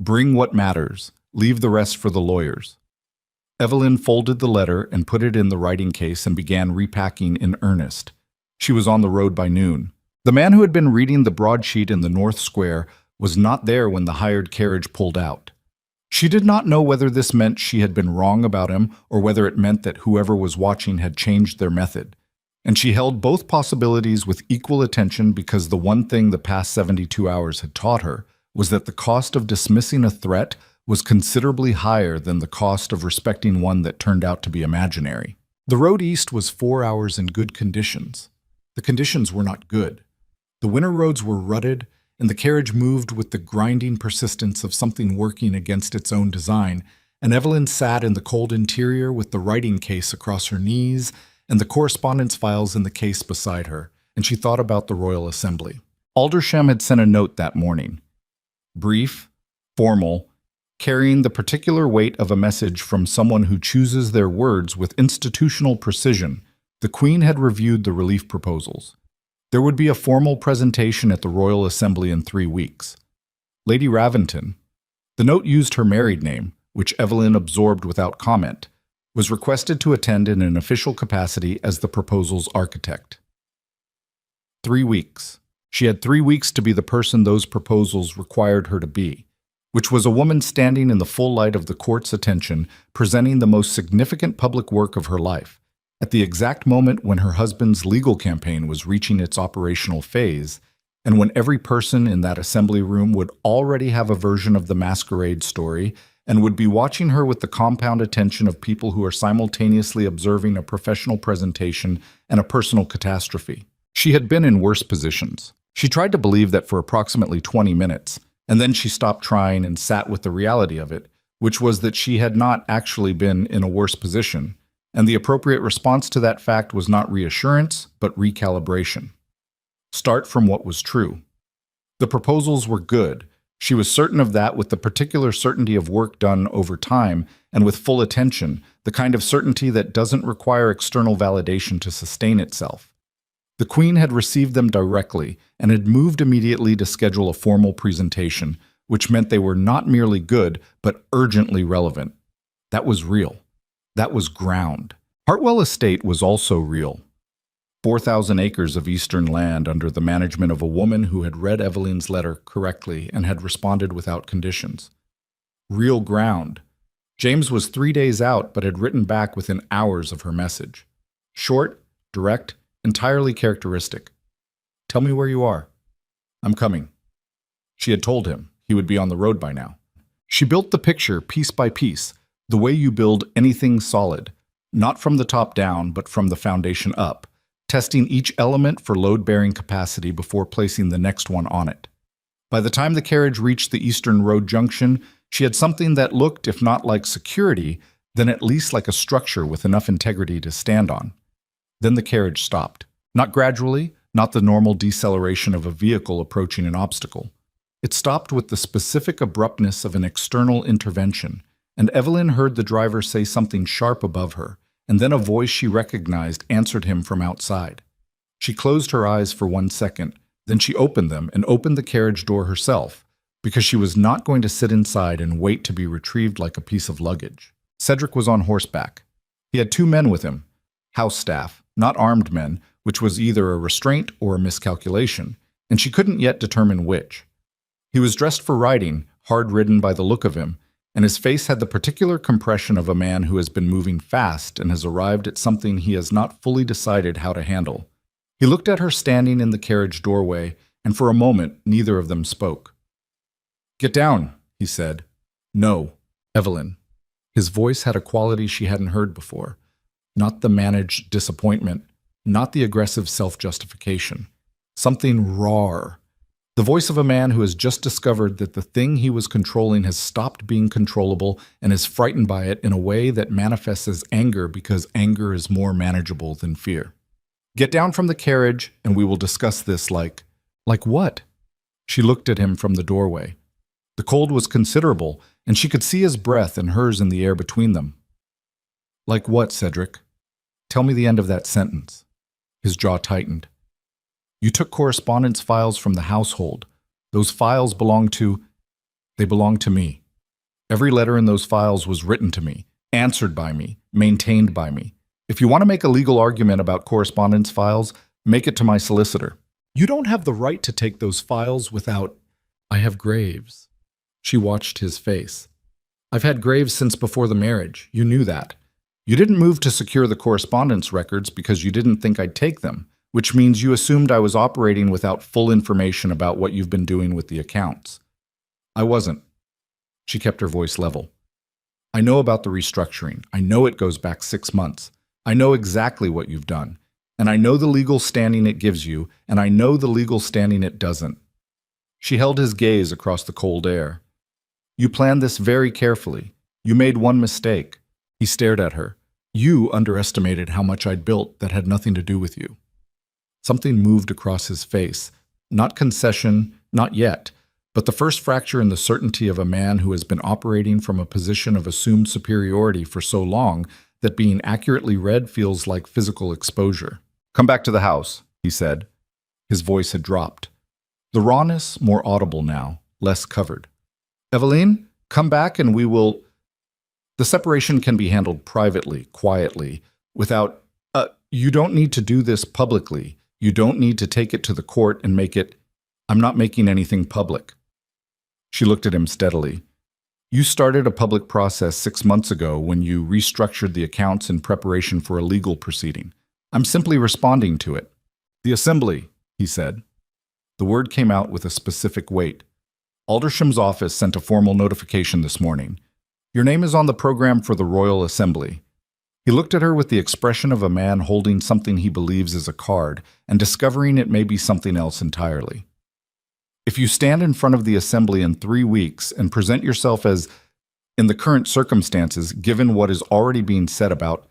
"Bring what matters, leave the rest for the lawyers." Evelyn folded the letter and put it in the writing case and began repacking in earnest. She was on the road by noon. The man who had been reading the broadsheet in the North Square was not there when the hired carriage pulled out. She did not know whether this meant she had been wrong about him or whether it meant that whoever was watching had changed their method. And she held both possibilities with equal attention because the one thing the past 72 hours had taught her was that the cost of dismissing a threat was considerably higher than the cost of respecting one that turned out to be imaginary. The road east was 4 hours in good conditions. The conditions were not good. The winter roads were rutted, and the carriage moved with the grinding persistence of something working against its own design, and Evelyn sat in the cold interior with the writing case across her knees and the correspondence files in the case beside her, and she thought about the Royal Assembly. Aldersham had sent a note that morning. Brief, formal, carrying the particular weight of a message from someone who chooses their words with institutional precision, the Queen had reviewed the relief proposals. There would be a formal presentation at the Royal Assembly in 3 weeks. Lady Raventon, the note used her married name, which Evelyn absorbed without comment, was requested to attend in an official capacity as the proposal's architect. 3 weeks. She had 3 weeks to be the person those proposals required her to be, which was a woman standing in the full light of the court's attention, presenting the most significant public work of her life, at the exact moment when her husband's legal campaign was reaching its operational phase, and when every person in that assembly room would already have a version of the Masquerade story and would be watching her with the compound attention of people who are simultaneously observing a professional presentation and a personal catastrophe. She had been in worse positions. She tried to believe that for approximately 20 minutes, and then she stopped trying and sat with the reality of it, which was that she had not actually been in a worse position, and the appropriate response to that fact was not reassurance, but recalibration. Start from what was true. The proposals were good. She was certain of that with the particular certainty of work done over time and with full attention, the kind of certainty that doesn't require external validation to sustain itself. The Queen had received them directly and had moved immediately to schedule a formal presentation, which meant they were not merely good, but urgently relevant. That was real. That was ground. Hartwell Estate was also real. 4,000 acres of eastern land under the management of a woman who had read Evelyn's letter correctly and had responded without conditions. Real ground. James was 3 days out but had written back within hours of her message. Short, direct, entirely characteristic. "Tell me where you are." "I'm coming." She had told him he would be on the road by now. She built the picture piece by piece, the way you build anything solid, not from the top down, but from the foundation up, testing each element for load-bearing capacity before placing the next one on it. By the time the carriage reached the Eastern Road junction, she had something that looked, if not like security, then at least like a structure with enough integrity to stand on. Then the carriage stopped. Not gradually, not the normal deceleration of a vehicle approaching an obstacle. It stopped with the specific abruptness of an external intervention, and Evelyn heard the driver say something sharp above her, and then a voice she recognized answered him from outside. She closed her eyes for 1 second, then she opened them and opened the carriage door herself, because she was not going to sit inside and wait to be retrieved like a piece of luggage. Cedric was on horseback. He had 2 men with him, house staff, not armed men, which was either a restraint or a miscalculation, and she couldn't yet determine which. He was dressed for riding, hard-ridden by the look of him, and his face had the particular compression of a man who has been moving fast and has arrived at something he has not fully decided how to handle. He looked at her standing in the carriage doorway, and for a moment neither of them spoke. "Get down," he said. "No, Evelyn." His voice had a quality she hadn't heard before. Not the managed disappointment, not the aggressive self-justification. Something raw. The voice of a man who has just discovered that the thing he was controlling has stopped being controllable and is frightened by it in a way that manifests as anger because anger is more manageable than fear. "Get down from the carriage and we will discuss this like what?" She looked at him from the doorway. The cold was considerable, and she could see his breath and hers in the air between them. "Like what, Cedric? Tell me the end of that sentence." His jaw tightened. "You took correspondence files from the household. Those files belong to me. Every letter in those files was written to me, answered by me, maintained by me. If you want to make a legal argument about correspondence files, make it to my solicitor. You don't have the right to take those files without—" "I have graves." She watched his face. "I've had graves since before the marriage. You knew that. You didn't move to secure the correspondence records because you didn't think I'd take them, which means you assumed I was operating without full information about what you've been doing with the accounts. I wasn't." She kept her voice level. "I know about the restructuring. I know it goes back 6 months. I know exactly what you've done. And I know the legal standing it gives you, and I know the legal standing it doesn't." She held his gaze across the cold air. "You planned this very carefully. You made one mistake." He stared at her. "You underestimated how much I'd built that had nothing to do with you." Something moved across his face. Not concession, not yet, but the first fracture in the certainty of a man who has been operating from a position of assumed superiority for so long that being accurately read feels like physical exposure. "Come back to the house," he said. His voice had dropped. The rawness more audible now, less covered. "Evelyn, come back and we will—" "The separation can be handled privately, quietly, without— you don't need to do this publicly. You don't need to take it to the court and make it— I'm not making anything public." She looked at him steadily. "You started a public process 6 months ago when you restructured the accounts in preparation for a legal proceeding. I'm simply responding to it." "The assembly," he said. The word came out with a specific weight. "Aldersham's office sent a formal notification this morning. Your name is on the program for the Royal Assembly." He looked at her with the expression of a man holding something he believes is a card and discovering it may be something else entirely. "If you stand in front of the Assembly in 3 weeks and present yourself as, in the current circumstances, given what is already being said about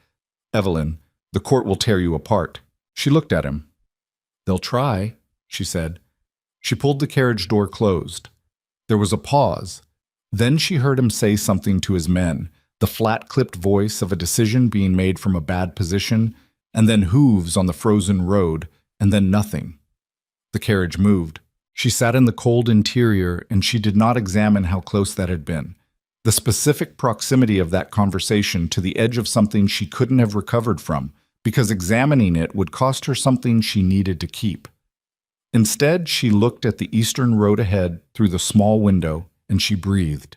Evelyn, the court will tear you apart." She looked at him. "They'll try," she said. She pulled the carriage door closed. There was a pause. Then she heard him say something to his men, the flat-clipped voice of a decision being made from a bad position, and then hooves on the frozen road, and then nothing. The carriage moved. She sat in the cold interior, and she did not examine how close that had been. The specific proximity of that conversation to the edge of something she couldn't have recovered from, because examining it would cost her something she needed to keep. Instead, she looked at the eastern road ahead through the small window, and she breathed.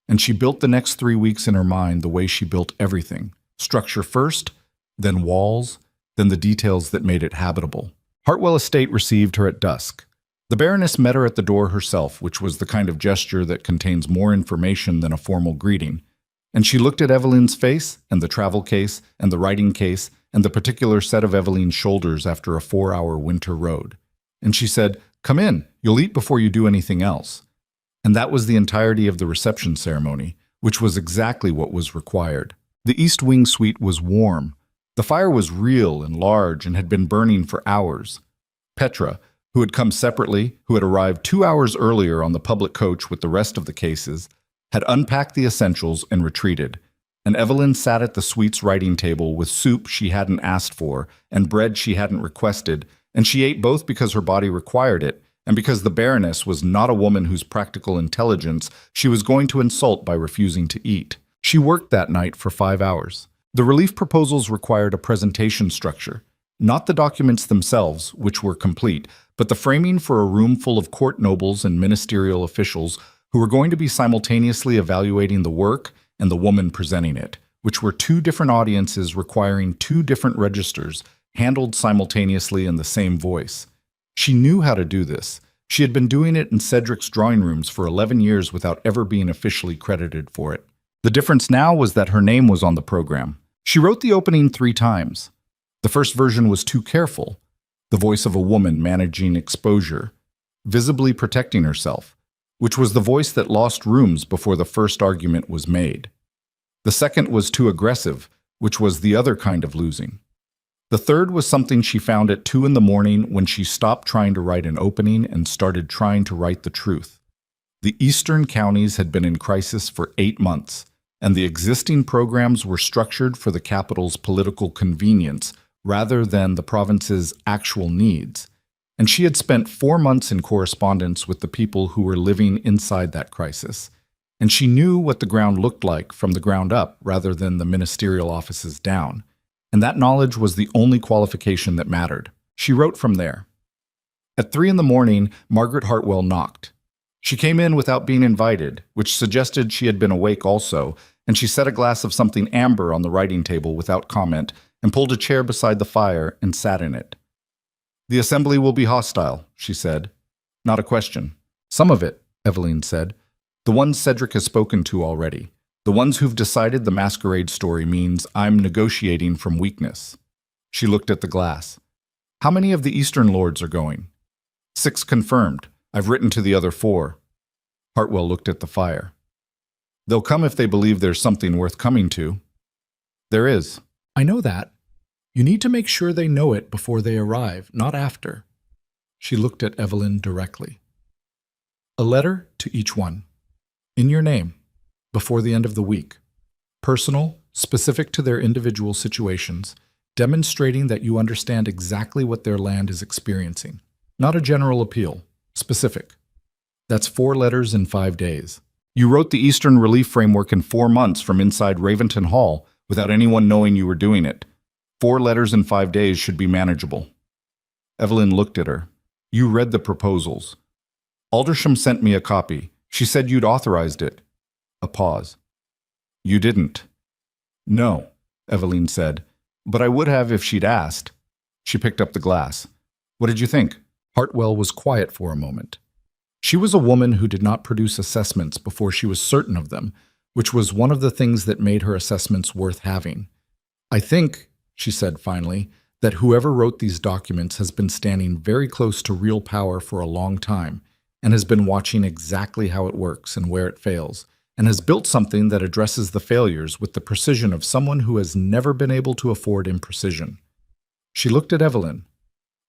And she built the next 3 weeks in her mind the way she built everything. Structure first, then walls, then the details that made it habitable. Hartwell Estate received her at dusk. The Baroness met her at the door herself, which was the kind of gesture that contains more information than a formal greeting. And she looked at Evelyn's face, and the travel case, and the writing case, and the particular set of Evelyn's shoulders after a 4-hour winter road. And she said, "Come in, you'll eat before you do anything else." And that was the entirety of the reception ceremony, which was exactly what was required. The East Wing suite was warm. The fire was real and large and had been burning for hours. Petra, who had come separately, who had arrived 2 hours earlier on the public coach with the rest of the cases, had unpacked the essentials and retreated. And Evelyn sat at the suite's writing table with soup she hadn't asked for and bread she hadn't requested, and she ate both because her body required it, and because the Baroness was not a woman whose practical intelligence she was going to insult by refusing to eat. She worked that night for 5 hours. The relief proposals required a presentation structure, not the documents themselves, which were complete, but the framing for a room full of court nobles and ministerial officials who who were going to be simultaneously evaluating the work and the woman presenting it, which were two different audiences requiring two different registers, handled simultaneously in the same voice. She knew how to do this. She had been doing it in Cedric's drawing rooms for 11 years without ever being officially credited for it. The difference now was that her name was on the program. She wrote the opening 3 times. The first version was too careful, the voice of a woman managing exposure, visibly protecting herself, which was the voice that lost rooms before the first argument was made. The second was too aggressive, which was the other kind of losing. The third was something she found at 2 in the morning when she stopped trying to write an opening and started trying to write the truth. The eastern counties had been in crisis for 8 months, and the existing programs were structured for the capital's political convenience rather than the province's actual needs. And she had spent 4 months in correspondence with the people who were living inside that crisis. And she knew what the ground looked like from the ground up rather than the ministerial offices down. And that knowledge was the only qualification that mattered. She wrote from there. At 3 in the morning, Margaret Hartwell knocked. She came in without being invited, which suggested she had been awake also, and she set a glass of something amber on the writing table without comment and pulled a chair beside the fire and sat in it. "The assembly will be hostile," she said. "Not a question." "Some of it," Eveline said. "The ones Cedric has spoken to already. The ones who've decided the Masquerade story means I'm negotiating from weakness." She looked at the glass. "How many of the Eastern Lords are going?" 6 confirmed. I've written to the other 4. Hartwell looked at the fire. "They'll come if they believe there's something worth coming to." "There is." "I know that. You need to make sure they know it before they arrive, not after." She looked at Eveline directly. "A letter to each one. In your name. Before the end of the week. Personal, specific to their individual situations, demonstrating that you understand exactly what their land is experiencing. Not a general appeal. Specific. That's 4 letters in 5 days. You wrote the Eastern Relief Framework in 4 months from inside Raventon Hall without anyone knowing you were doing it. 4 letters in 5 days should be manageable." Eveline looked at her. "You read the proposals." "Aldersham sent me a copy. She said you'd authorized it." A pause. "You didn't." "No," Eveline said, "but I would have if she'd asked." She picked up the glass. "What did you think?" Hartwell was quiet for a moment. She was a woman who did not produce assessments before she was certain of them, which was one of the things that made her assessments worth having. "I think," she said finally, "that whoever wrote these documents has been standing very close to real power for a long time and has been watching exactly how it works and where it fails, and has built something that addresses the failures with the precision of someone who has never been able to afford imprecision." She looked at Eveline.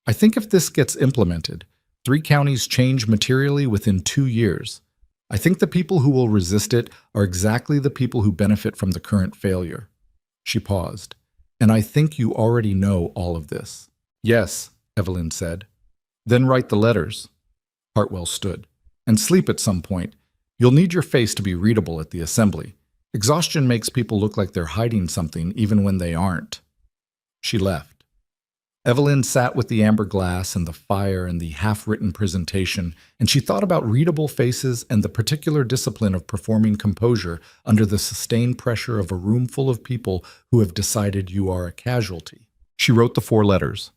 "I think if this gets implemented, 3 counties change materially within 2 years. I think the people who will resist it are exactly the people who benefit from the current failure." She paused. "And I think you already know all of this." "Yes," Eveline said. "Then write the letters." Hartwell stood. "And sleep at some point. You'll need your face to be readable at the assembly. Exhaustion makes people look like they're hiding something even when they aren't." She left. Eveline sat with the amber glass and the fire and the half-written presentation, and she thought about readable faces and the particular discipline of performing composure under the sustained pressure of a room full of people who have decided you are a casualty. She wrote the 4 letters.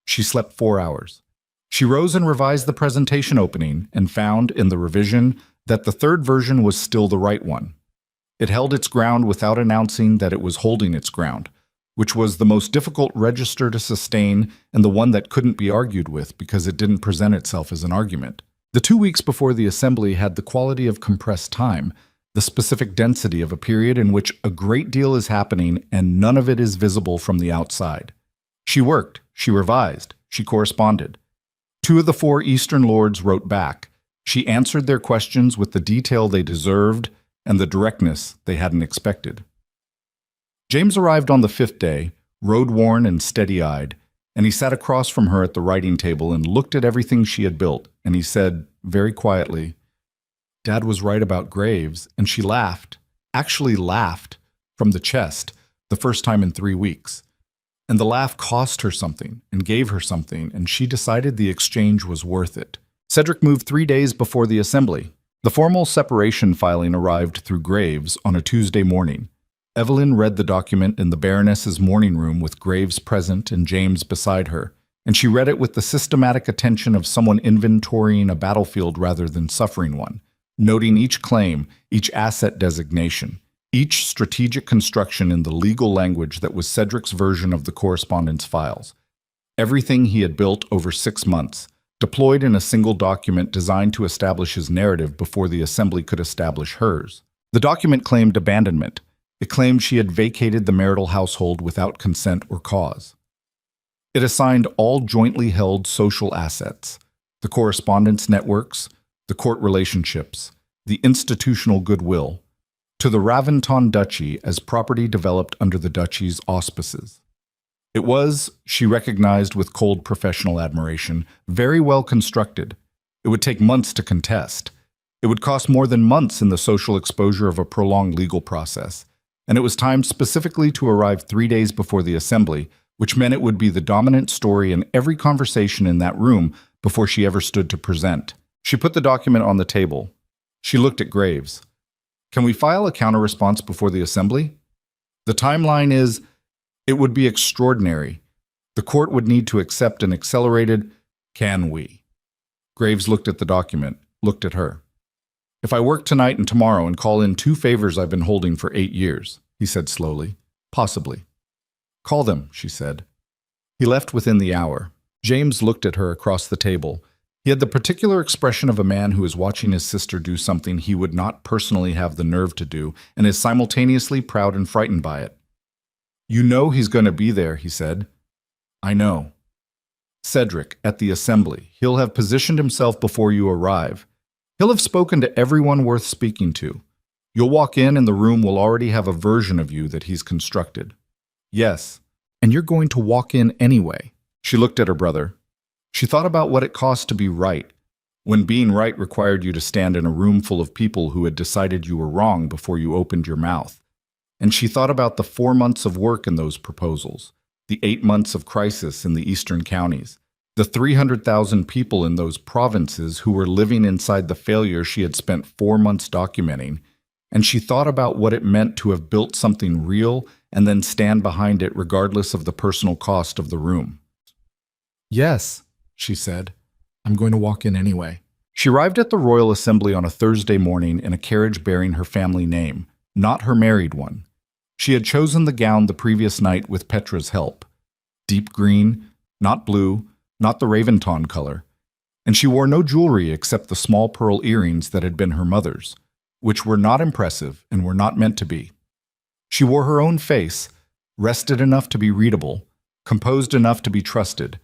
She slept 4 hours. She rose and revised the presentation opening and found, in the revision, that the 3rd version was still the right one. It held its ground without announcing that it was holding its ground, which was the most difficult register to sustain and the one that couldn't be argued with because it didn't present itself as an argument. The 2 weeks before the assembly had the quality of compressed time, the specific density of a period in which a great deal is happening and none of it is visible from the outside. She worked, she revised, she corresponded. 2 of the 4 Eastern Lords wrote back. She answered their questions with the detail they deserved and the directness they hadn't expected. James arrived on the 5th day, road-worn and steady-eyed, and he sat across from her at the writing table and looked at everything she had built, and he said, very quietly, "Dad was right about graves," and she laughed, actually laughed, from the chest, the first time in 3 weeks. And the laugh cost her something and gave her something, and she decided the exchange was worth it. Cedric moved 3 days before the assembly. The formal separation filing arrived through Graves on a Tuesday morning. Evelyn read the document in the Baroness's morning room with Graves present and James beside her, and she read it with the systematic attention of someone inventorying a battlefield rather than suffering one, noting each claim, each asset designation, each strategic construction in the legal language that was Cedric's version of the correspondence files. Everything he had built over 6 months, deployed in a single document designed to establish his narrative before the assembly could establish hers. The document claimed abandonment. It claimed she had vacated the marital household without consent or cause. It assigned all jointly held social assets, the correspondence networks, the court relationships, the institutional goodwill, to the Raventon Duchy as property developed under the duchy's auspices. It was, she recognized with cold professional admiration, very well constructed. It would take months to contest. It would cost more than months in the social exposure of a prolonged legal process. And it was timed specifically to arrive 3 days before the assembly, which meant it would be the dominant story in every conversation in that room before she ever stood to present. She put the document on the table. She looked at Graves. Can we file a counter-response before the assembly? The timeline is, it would be extraordinary. The court would need to accept an accelerated, can we? Graves looked at the document, looked at her. If I work tonight and tomorrow and call in 2 favors I've been holding for 8 years, he said slowly, possibly. Call them, she said. He left within the hour. James looked at her across the table. He had the particular expression of a man who is watching his sister do something he would not personally have the nerve to do and is simultaneously proud and frightened by it. You know he's going to be there, he said. I know. Cedric, at the assembly, he'll have positioned himself before you arrive. He'll have spoken to everyone worth speaking to. You'll walk in and the room will already have a version of you that he's constructed. Yes, and you're going to walk in anyway. She looked at her brother. She thought about what it cost to be right, when being right required you to stand in a room full of people who had decided you were wrong before you opened your mouth. And she thought about the 4 months of work in those proposals, the 8 months of crisis in the eastern counties, the 300,000 people in those provinces who were living inside the failure she had spent 4 months documenting, and she thought about what it meant to have built something real and then stand behind it regardless of the personal cost of the room. Yes, she said. I'm going to walk in anyway. She arrived at the Royal Assembly on a Thursday morning in a carriage bearing her family name, not her married one. She had chosen the gown the previous night with Petra's help. Deep green, not blue, not the Raventon color. And she wore no jewelry except the small pearl earrings that had been her mother's, which were not impressive and were not meant to be. She wore her own face, rested enough to be readable, composed enough to be trusted,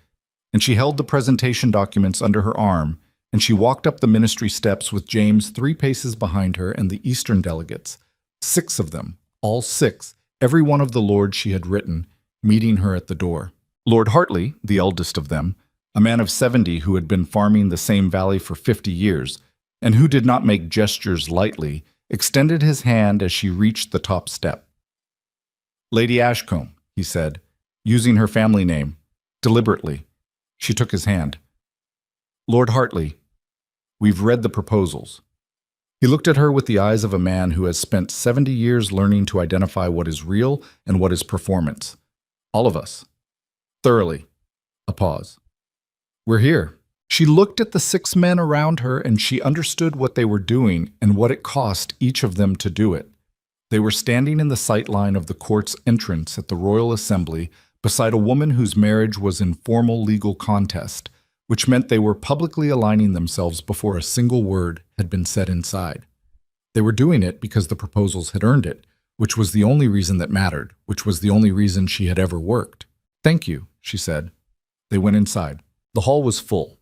and she held the presentation documents under her arm, and she walked up the ministry steps with James 3 paces behind her and the Eastern delegates, 6 of them, all 6, every one of the lords she had written, meeting her at the door. Lord Hartley, the eldest of them, a man of 70 who had been farming the same valley for 50 years, and who did not make gestures lightly, extended his hand as she reached the top step. Lady Ashcombe, he said, using her family name, deliberately. She took his hand. Lord Hartley, we've read the proposals. He looked at her with the eyes of a man who has spent 70 years learning to identify what is real and what is performance. All of us. Thoroughly. A pause. We're here. She looked at the 6 men around her and she understood what they were doing and what it cost each of them to do it. They were standing in the sight line of the court's entrance at the Royal Assembly beside a woman whose marriage was in formal legal contest, which meant they were publicly aligning themselves before a single word had been said inside. They were doing it because the proposals had earned it, which was the only reason that mattered, which was the only reason she had ever worked. Thank you, she said. They went inside. The hall was full.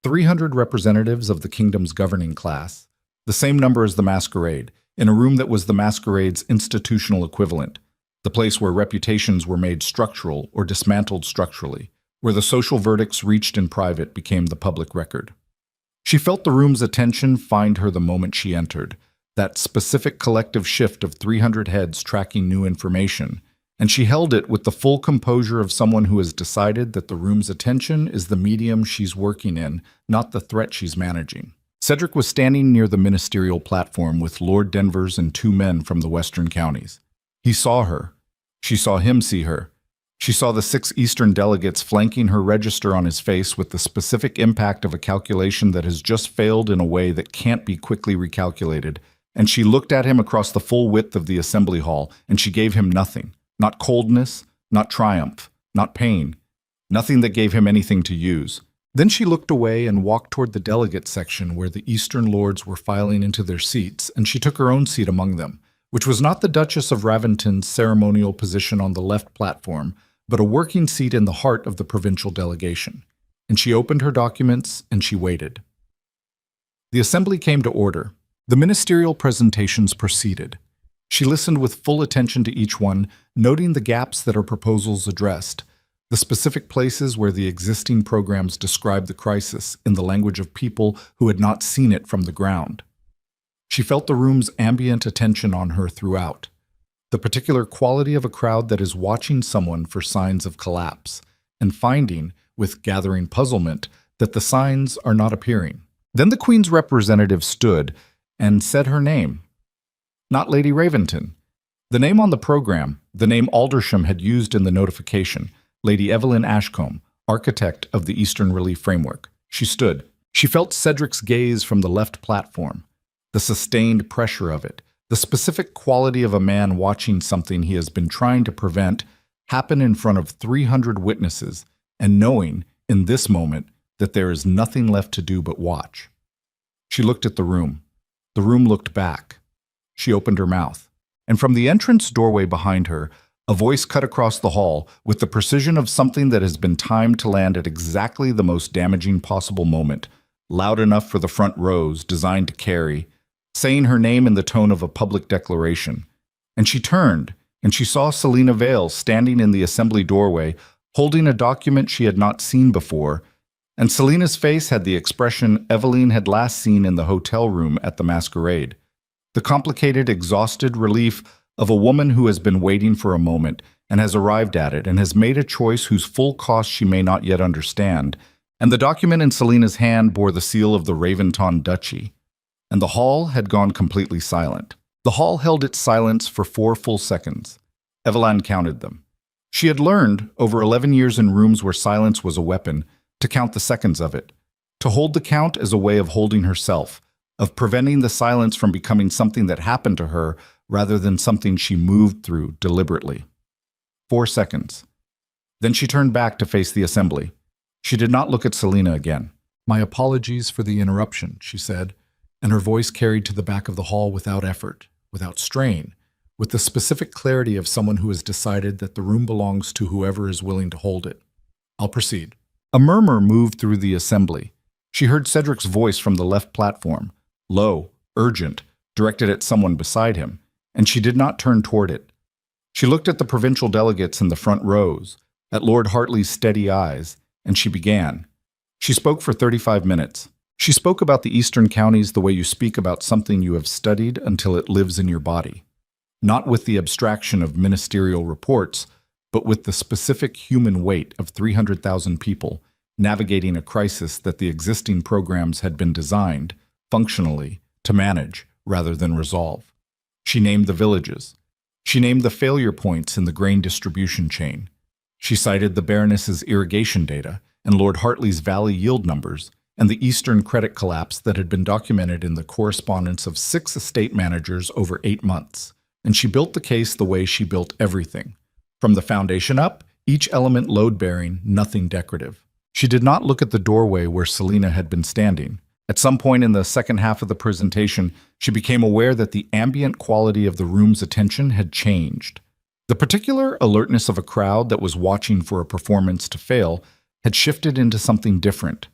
300 representatives of the kingdom's governing class, the same number as the Masquerade, in a room that was the Masquerade's institutional equivalent, the place where reputations were made structural or dismantled structurally, where the social verdicts reached in private became the public record. She felt the room's attention find her the moment she entered, that specific collective shift of 300 heads tracking new information, and she held it with the full composure of someone who has decided that the room's attention is the medium she's working in, not the threat she's managing. Cedric was standing near the ministerial platform with Lord Denvers and two men from the western counties. He saw her. She saw him see her. She saw the 6 Eastern delegates flanking her register on his face with the specific impact of a calculation that has just failed in a way that can't be quickly recalculated. And she looked at him across the full width of the assembly hall, and she gave him nothing. Not coldness, not triumph, not pain. Nothing that gave him anything to use. Then she looked away and walked toward the delegate section where the Eastern lords were filing into their seats, and she took her own seat among them, which was not the Duchess of Raventon's ceremonial position on the left platform, but a working seat in the heart of the provincial delegation. And she opened her documents, and she waited. The assembly came to order. The ministerial presentations proceeded. She listened with full attention to each one, noting the gaps that her proposals addressed, the specific places where the existing programs described the crisis in the language of people who had not seen it from the ground. She felt the room's ambient attention on her throughout, the particular quality of a crowd that is watching someone for signs of collapse, and finding, with gathering puzzlement, that the signs are not appearing. Then the Queen's representative stood and said her name. Not Lady Raventon. The name on the program, the name Aldersham had used in the notification, Lady Evelyn Ashcombe, architect of the Eastern Relief Framework. She stood. She felt Cedric's gaze from the left platform, the sustained pressure of it, the specific quality of a man watching something he has been trying to prevent happen in front of 300 witnesses and knowing, in this moment, that there is nothing left to do but watch. She looked at the room. The room looked back. She opened her mouth, and from the entrance doorway behind her, a voice cut across the hall with the precision of something that has been timed to land at exactly the most damaging possible moment, loud enough for the front rows, designed to carry, saying her name in the tone of a public declaration. And she turned, and she saw Selina Vale standing in the assembly doorway, holding a document she had not seen before, and Selina's face had the expression Eveline had last seen in the hotel room at the Masquerade. The complicated, exhausted relief of a woman who has been waiting for a moment and has arrived at it and has made a choice whose full cost she may not yet understand. And the document in Selina's hand bore the seal of the Raventon Duchy. And the hall had gone completely silent. The hall held its silence for 4 full seconds. Eveline counted them. She had learned, over 11 years in rooms where silence was a weapon, to count the seconds of it, to hold the count as a way of holding herself, of preventing the silence from becoming something that happened to her rather than something she moved through deliberately. 4 seconds. Then she turned back to face the assembly. She did not look at Selina again. "My apologies for the interruption," she said, and her voice carried to the back of the hall without effort, without strain, with the specific clarity of someone who has decided that the room belongs to whoever is willing to hold it. "I'll proceed." A murmur moved through the assembly. She heard Cedric's voice from the left platform, low, urgent, directed at someone beside him, and she did not turn toward it. She looked at the provincial delegates in the front rows, at Lord Hartley's steady eyes, and she began. She spoke for 35 minutes. She spoke about the Eastern counties the way you speak about something you have studied until it lives in your body. Not with the abstraction of ministerial reports, but with the specific human weight of 300,000 people navigating a crisis that the existing programs had been designed, functionally, to manage rather than resolve. She named the villages. She named the failure points in the grain distribution chain. She cited the Baroness's irrigation data and Lord Hartley's valley yield numbers and the Eastern credit collapse that had been documented in the correspondence of 6 estate managers over 8 months. And she built the case the way she built everything. From the foundation up, each element load-bearing, nothing decorative. She did not look at the doorway where Selina had been standing. At some point in the second half of the presentation, she became aware that the ambient quality of the room's attention had changed. The particular alertness of a crowd that was watching for a performance to fail had shifted into something different.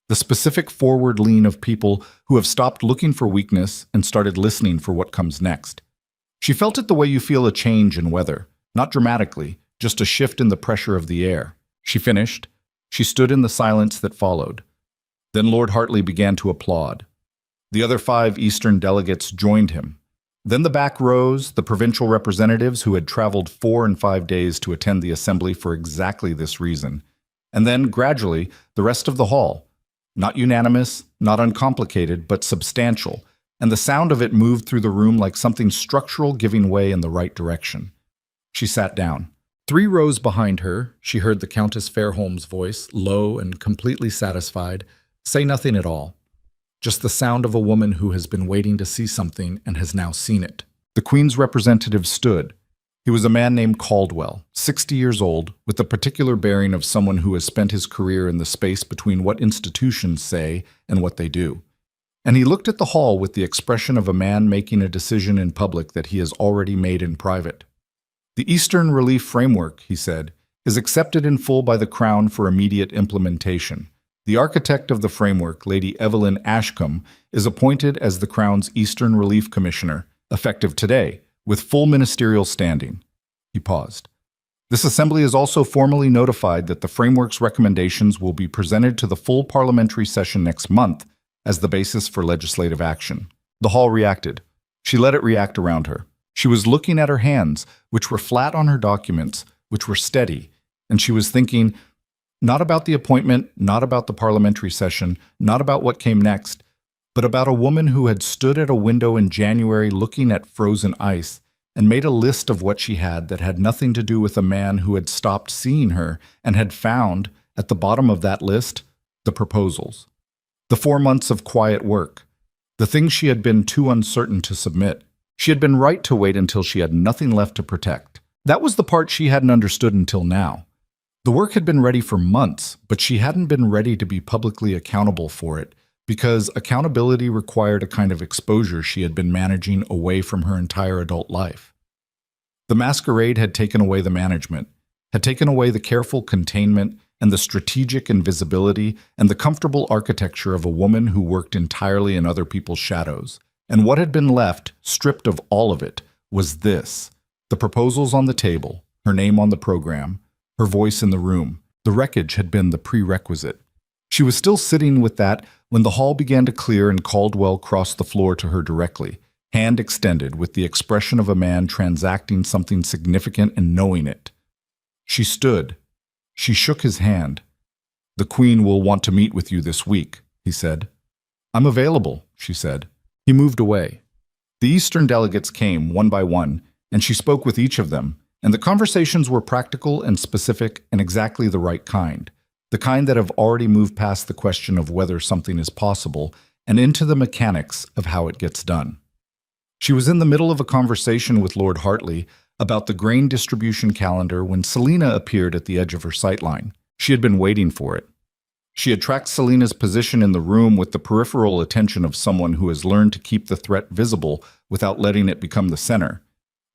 The specific forward lean of people who have stopped looking for weakness and started listening for what comes next. She felt it the way you feel a change in weather, not dramatically, just a shift in the pressure of the air. She finished. She stood in the silence that followed. Then Lord Hartley began to applaud. The other 5 Eastern delegates joined him. Then the back rows, the provincial representatives who had traveled 4 and 5 days to attend the assembly for exactly this reason. And then, gradually, the rest of the hall. Not unanimous, not uncomplicated, but substantial, and the sound of it moved through the room like something structural giving way in the right direction. She sat down. 3 rows behind her, she heard the Countess Fairholme's voice, low and completely satisfied, say nothing at all. Just the sound of a woman who has been waiting to see something and has now seen it. The Queen's representative stood. He was a man named Caldwell, 60 years old, with the particular bearing of someone who has spent his career in the space between what institutions say and what they do. And he looked at the hall with the expression of a man making a decision in public that he has already made in private. The Eastern Relief Framework, he said, is accepted in full by the Crown for immediate implementation. The architect of the framework, Lady Evelyn Ashcombe, is appointed as the Crown's Eastern Relief Commissioner, effective today, with full ministerial standing. He paused. This assembly is also formally notified that the framework's recommendations will be presented to the full parliamentary session next month as the basis for legislative action. The hall reacted. She let it react around her. She was looking at her hands, which were flat on her documents, which were steady, and she was thinking, not about the appointment, not about the parliamentary session, not about what came next, but about a woman who had stood at a window in January looking at frozen ice and made a list of what she had that had nothing to do with a man who had stopped seeing her and had found, at the bottom of that list, the proposals. The 4 months of quiet work, the things she had been too uncertain to submit. She had been right to wait until she had nothing left to protect. That was the part she hadn't understood until now. The work had been ready for months, but she hadn't been ready to be publicly accountable for it, because accountability required a kind of exposure she had been managing away from her entire adult life. The Masquerade had taken away the management, had taken away the careful containment and the strategic invisibility and the comfortable architecture of a woman who worked entirely in other people's shadows. And what had been left, stripped of all of it, was this: the proposals on the table, her name on the program, her voice in the room. The wreckage had been the prerequisite. She was still sitting with that when the hall began to clear and Caldwell crossed the floor to her directly, hand extended with the expression of a man transacting something significant and knowing it. She stood. She shook his hand. "The Queen will want to meet with you this week," he said. "I'm available," she said. He moved away. The Eastern delegates came one by one, and she spoke with each of them, and the conversations were practical and specific and exactly the right kind, the kind that have already moved past the question of whether something is possible and into the mechanics of how it gets done. She was in the middle of a conversation with Lord Hartley about the grain distribution calendar when Selina appeared at the edge of her sightline. She had been waiting for it. She had tracked Selina's position in the room with the peripheral attention of someone who has learned to keep the threat visible without letting it become the center.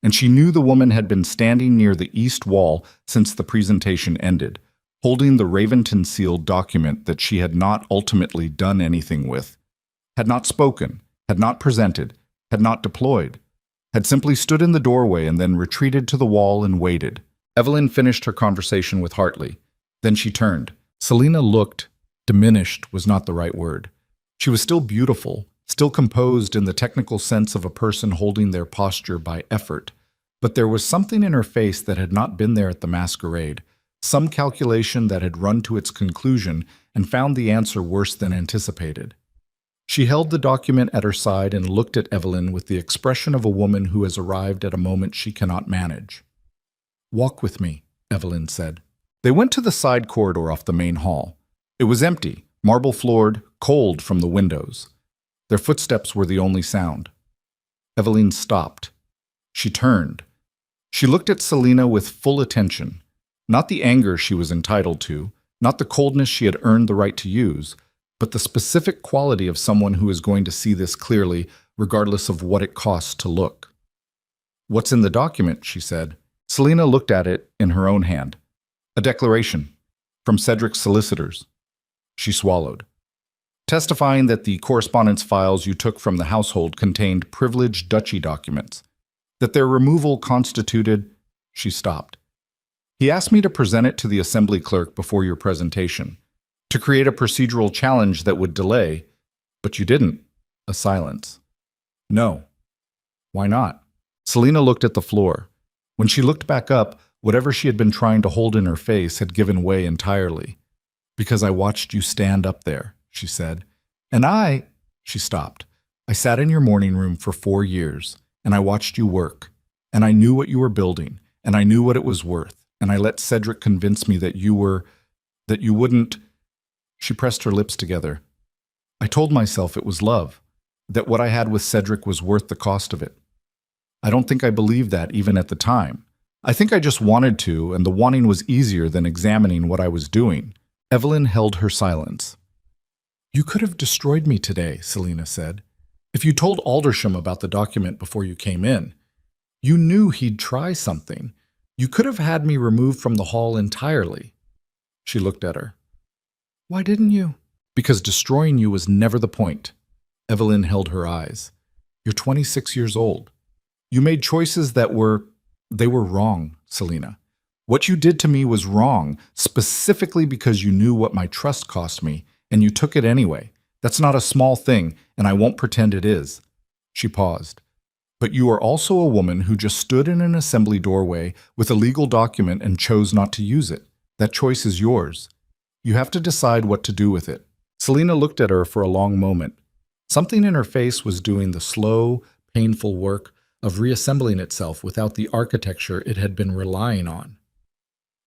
And she knew the woman had been standing near the east wall since the presentation ended, holding the Raventon-sealed document that she had not ultimately done anything with, had not spoken, had not presented, had not deployed, had simply stood in the doorway and then retreated to the wall and waited. Evelyn finished her conversation with Hartley. Then she turned. Selina looked, diminished was not the right word. She was still beautiful, still composed in the technical sense of a person holding their posture by effort, but there was something in her face that had not been there at the Masquerade, some calculation that had run to its conclusion and found the answer worse than anticipated. She held the document at her side and looked at Evelyn with the expression of a woman who has arrived at a moment she cannot manage. "Walk with me," Evelyn said. They went to the side corridor off the main hall. It was empty, marble-floored, cold from the windows. Their footsteps were the only sound. Evelyn stopped. She turned. She looked at Selina with full attention. Not the anger she was entitled to, not the coldness she had earned the right to use, but the specific quality of someone who is going to see this clearly, regardless of what it costs to look. "What's in the document?" she said. Selina looked at it in her own hand. "A declaration from Cedric's solicitors." She swallowed. "Testifying that the correspondence files you took from the household contained privileged duchy documents, that their removal constituted—" She stopped. "He asked me to present it to the assembly clerk before your presentation, to create a procedural challenge that would delay, but you didn't." A silence. "No." "Why not?" Selina looked at the floor. When she looked back up, whatever she had been trying to hold in her face had given way entirely. "Because I watched you stand up there." she said. She stopped. I sat in your morning room for 4 years, and I watched you work, and I knew what you were building, and I knew what it was worth, and I let Cedric convince me that you wouldn't. She pressed her lips together. I told myself it was love, that what I had with Cedric was worth the cost of it. I don't think I believed that even at the time. I think I just wanted to, and the wanting was easier than examining what I was doing. Evelyn held her silence. You could have destroyed me today, Selina said. If you told Aldersham about the document before you came in, you knew he'd try something. You could have had me removed from the hall entirely. She looked at her. Why didn't you? Because destroying you was never the point. Evelyn held her eyes. You're 26 years old. You made choices that were wrong, Selina. What you did to me was wrong, specifically because you knew what my trust cost me, and you took it anyway. That's not a small thing, and I won't pretend it is. She paused. But you are also a woman who just stood in an assembly doorway with a legal document and chose not to use it. That choice is yours. You have to decide what to do with it. Selina looked at her for a long moment. Something in her face was doing the slow, painful work of reassembling itself without the architecture it had been relying on.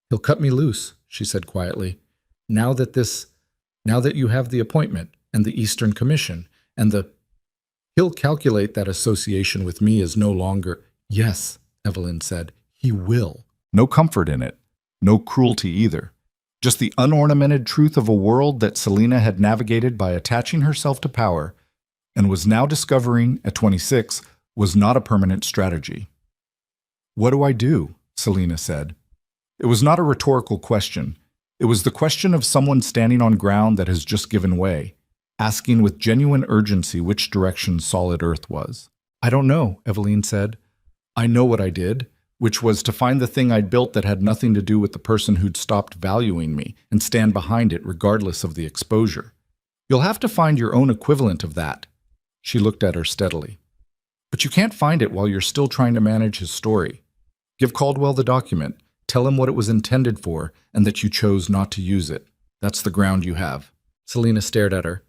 He'll cut me loose, she said quietly. Now that you have the appointment and the Eastern Commission and he'll calculate that association with me is no longer. Yes, Evelyn said, he will. No comfort in it. No cruelty either. Just the unornamented truth of a world that Selina had navigated by attaching herself to power and was now discovering, at 26, was not a permanent strategy. What do I do? Selina said. It was not a rhetorical question. It was the question of someone standing on ground that has just given way, asking with genuine urgency which direction solid earth was. I don't know, Evelyn said. I know what I did, which was to find the thing I'd built that had nothing to do with the person who'd stopped valuing me and stand behind it regardless of the exposure. You'll have to find your own equivalent of that. She looked at her steadily. But you can't find it while you're still trying to manage his story. Give Caldwell the document, tell him what it was intended for, and that you chose not to use it. That's the ground you have. Selina stared at her.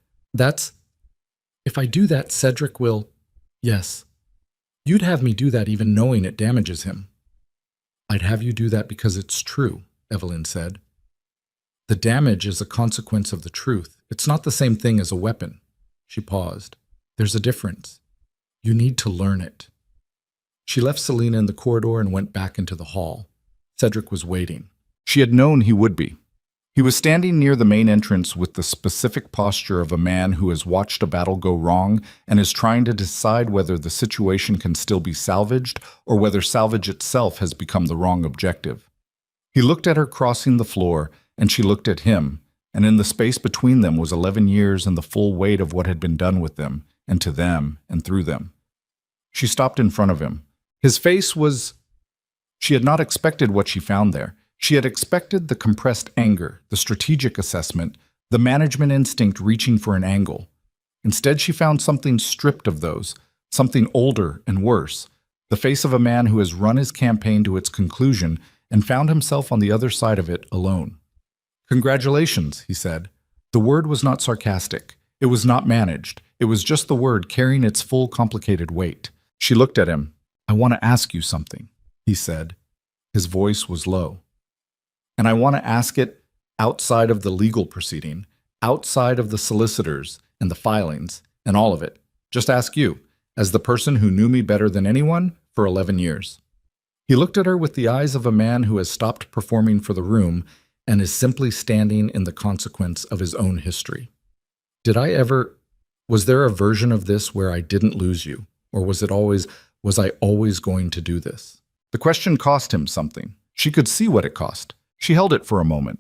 If I do that, Cedric will. Yes. You'd have me do that even knowing it damages him. I'd have you do that because it's true, Evelyn said. The damage is a consequence of the truth. It's not the same thing as a weapon. She paused. There's a difference. You need to learn it. She left Selina in the corridor and went back into the hall. Cedric was waiting. She had known he would be. He was standing near the main entrance with the specific posture of a man who has watched a battle go wrong and is trying to decide whether the situation can still be salvaged or whether salvage itself has become the wrong objective. He looked at her crossing the floor, and she looked at him, and in the space between them was 11 years and the full weight of what had been done with them, and to them, and through them. She stopped in front of him. His face was. She had not expected what she found there. She had expected the compressed anger, the strategic assessment, the management instinct reaching for an angle. Instead, she found something stripped of those, something older and worse, the face of a man who has run his campaign to its conclusion and found himself on the other side of it alone. Congratulations, he said. The word was not sarcastic. It was not managed. It was just the word carrying its full complicated weight. She looked at him. I want to ask you something, he said. His voice was low. And I want to ask it outside of the legal proceeding, outside of the solicitors and the filings and all of it. Just ask you, as the person who knew me better than anyone for 11 years. He looked at her with the eyes of a man who has stopped performing for the room and is simply standing in the consequence of his own history. Was there a version of this where I didn't lose you? Or was I always going to do this? The question cost him something. She could see what it cost. She held it for a moment.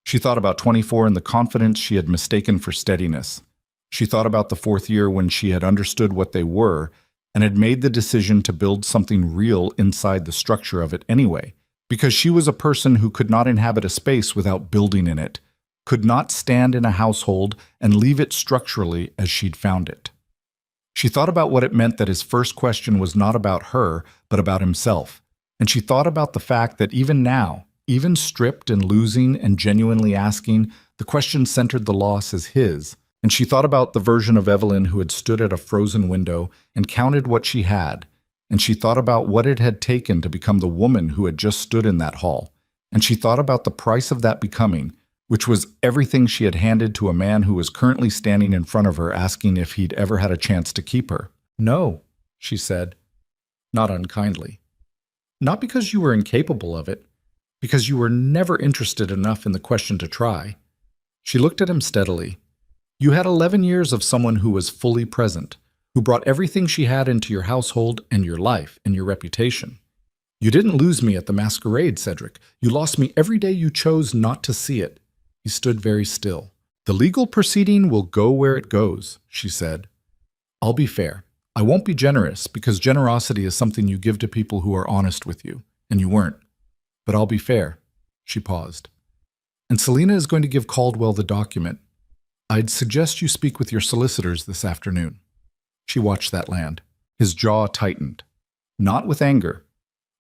She thought about 24 and the confidence she had mistaken for steadiness. She thought about the 4th year when she had understood what they were and had made the decision to build something real inside the structure of it anyway, because she was a person who could not inhabit a space without building in it, could not stand in a household and leave it structurally as she'd found it. She thought about what it meant that his first question was not about her, but about himself. And she thought about the fact that even now, even stripped and losing and genuinely asking, the question centered the loss as his, And she thought about the version of Evelyn who had stood at a frozen window and counted what she had. And she thought about what it had taken to become the woman who had just stood in that hall. And she thought about the price of that becoming, which was everything she had handed to a man who was currently standing in front of her asking if he'd ever had a chance to keep her. "No," she said, not unkindly. "Not because you were incapable of it, because you were never interested enough in the question to try." She looked at him steadily. "You had 11 years of someone who was fully present, who brought everything she had into your household and your life and your reputation. You didn't lose me at the Masquerade, Cedric. You lost me every day you chose not to see it." He stood very still. "The legal proceeding will go where it goes," she said. "I'll be fair. I won't be generous, because generosity is something you give to people who are honest with you, and you weren't. But I'll be fair." She paused. "And Selina is going to give Caldwell the document. I'd suggest you speak with your solicitors this afternoon." She watched that land. His jaw tightened. Not with anger,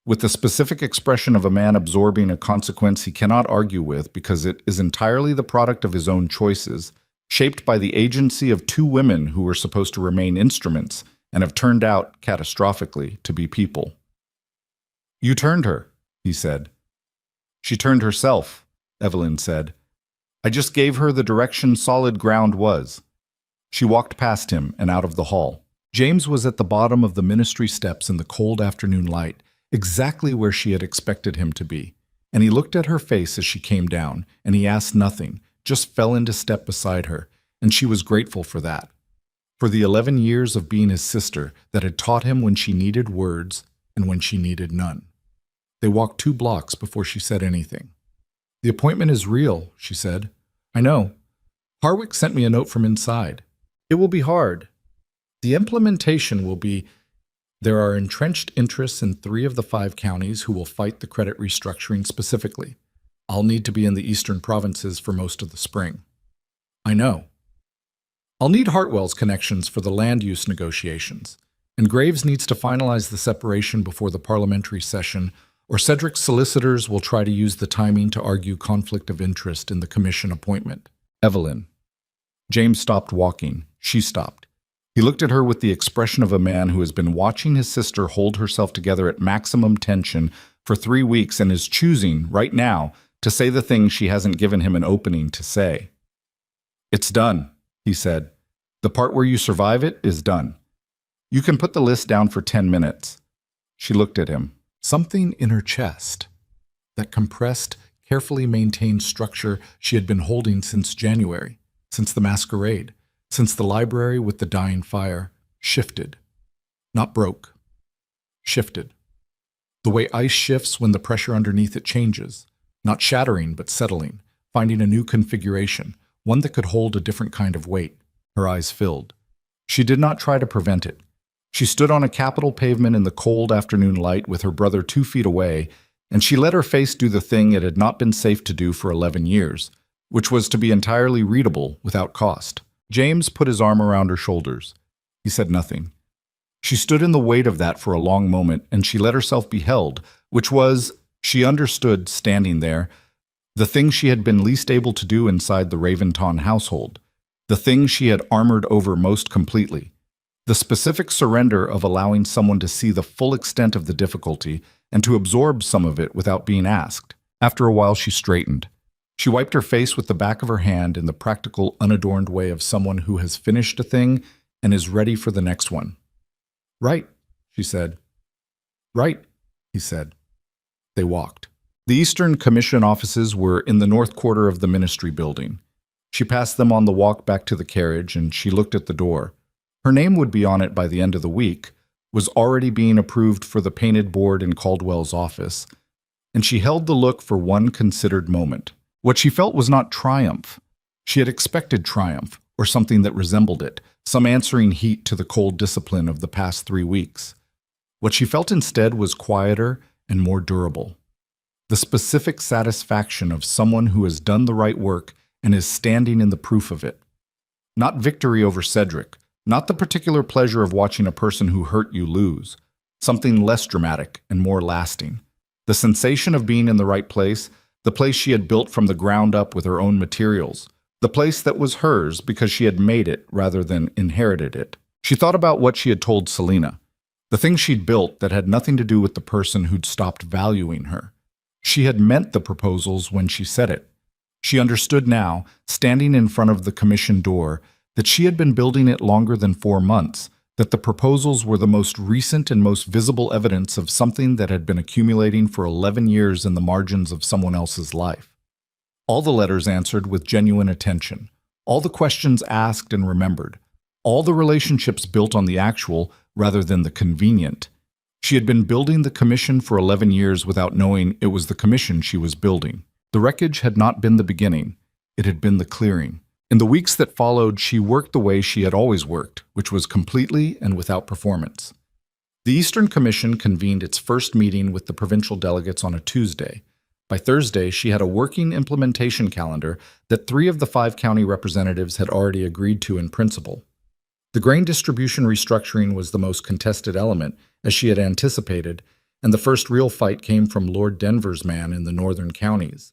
with the specific expression of a man absorbing a consequence he cannot argue with because it is entirely the product of his own choices, shaped by the agency of two women who were supposed to remain instruments and have turned out, catastrophically, to be people. "You turned her," he said. "She turned herself," Evelyn said. "I just gave her the direction solid ground was." She walked past him and out of the hall. James was at the bottom of the ministry steps in the cold afternoon light, exactly where she had expected him to be. And he looked at her face as she came down, and he asked nothing, just fell into step beside her, and she was grateful for that. For the 11 years of being his sister that had taught him when she needed words and when she needed none. They walked 2 blocks before she said anything. "The appointment is real," she said. "I know. Harwick sent me a note from inside. It will be hard. The implementation will be, there are entrenched interests in 3 of the 5 counties who will fight the credit restructuring specifically. I'll need to be in the eastern provinces for most of the spring." "I know. I'll need Hartwell's connections for the land use negotiations, and Graves needs to finalize the separation before the parliamentary session, or Cedric's solicitors will try to use the timing to argue conflict of interest in the commission appointment." "Evelyn." James stopped walking. She stopped. He looked at her with the expression of a man who has been watching his sister hold herself together at maximum tension for 3 weeks and is choosing, right now, to say the thing she hasn't given him an opening to say. "It's done," he said. "The part where you survive it is done. You can put the list down for 10 minutes. She looked at him. Something in her chest, that compressed, carefully maintained structure she had been holding since January, since the Masquerade, since the library with the dying fire, shifted. Not broke. Shifted. The way ice shifts when the pressure underneath it changes, not shattering but settling, finding a new configuration, one that could hold a different kind of weight. Her eyes filled. She did not try to prevent it. She stood on a Capitol pavement in the cold afternoon light with her brother 2 feet away, and she let her face do the thing it had not been safe to do for 11 years, which was to be entirely readable without cost. James put his arm around her shoulders. He said nothing. She stood in the weight of that for a long moment, and she let herself be held, which was, she understood, standing there, the thing she had been least able to do inside the Raventon household, the thing she had armored over most completely, the specific surrender of allowing someone to see the full extent of the difficulty and to absorb some of it without being asked. After a while, she straightened. She wiped her face with the back of her hand in the practical, unadorned way of someone who has finished a thing and is ready for the next one. "Right," she said. "Right," he said. They walked. The Eastern Commission offices were in the north quarter of the ministry building. She passed them on the walk back to the carriage, and she looked at the door. Her name would be on it by the end of the week, was already being approved for the painted board in Caldwell's office, and she held the look for one considered moment. What she felt was not triumph. She had expected triumph, or something that resembled it, some answering heat to the cold discipline of the past 3 weeks. What she felt instead was quieter and more durable. The specific satisfaction of someone who has done the right work and is standing in the proof of it. Not victory over Cedric, not the particular pleasure of watching a person who hurt you lose. Something less dramatic and more lasting. The sensation of being in the right place, the place she had built from the ground up with her own materials, The place that was hers because she had made it rather than inherited it. She thought about what she had told Selena, the things she'd built that had nothing to do with the person who'd stopped valuing her. She had meant the proposals when she said it. She understood now, standing in front of the commission door, that she had been building it longer than 4 months, that the proposals were the most recent and most visible evidence of something that had been accumulating for 11 years in the margins of someone else's life. All the letters answered with genuine attention, all the questions asked and remembered, all the relationships built on the actual rather than the convenient. She had been building the commission for 11 years without knowing it was the commission she was building. The wreckage had not been the beginning, it had been the clearing. In the weeks that followed, she worked the way she had always worked, which was completely and without performance. The Eastern Commission convened its first meeting with the provincial delegates on a Tuesday. By Thursday, she had a working implementation calendar that 3 of the 5 county representatives had already agreed to in principle. The grain distribution restructuring was the most contested element, as she had anticipated, and the first real fight came from Lord Denver's man in the northern counties,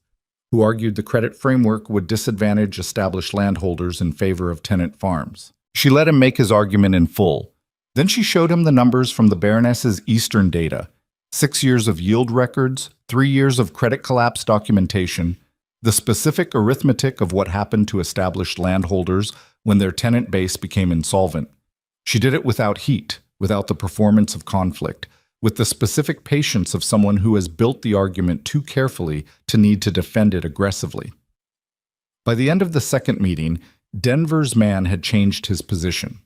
who argued the credit framework would disadvantage established landholders in favor of tenant farms. She let him make his argument in full. Then she showed him the numbers from the Baroness's Eastern data, 6 years of yield records, 3 years of credit collapse documentation, the specific arithmetic of what happened to established landholders when their tenant base became insolvent. She did it without heat, without the performance of conflict, with the specific patience of someone who has built the argument too carefully to need to defend it aggressively. By the end of the second meeting, Denver's man had changed his position.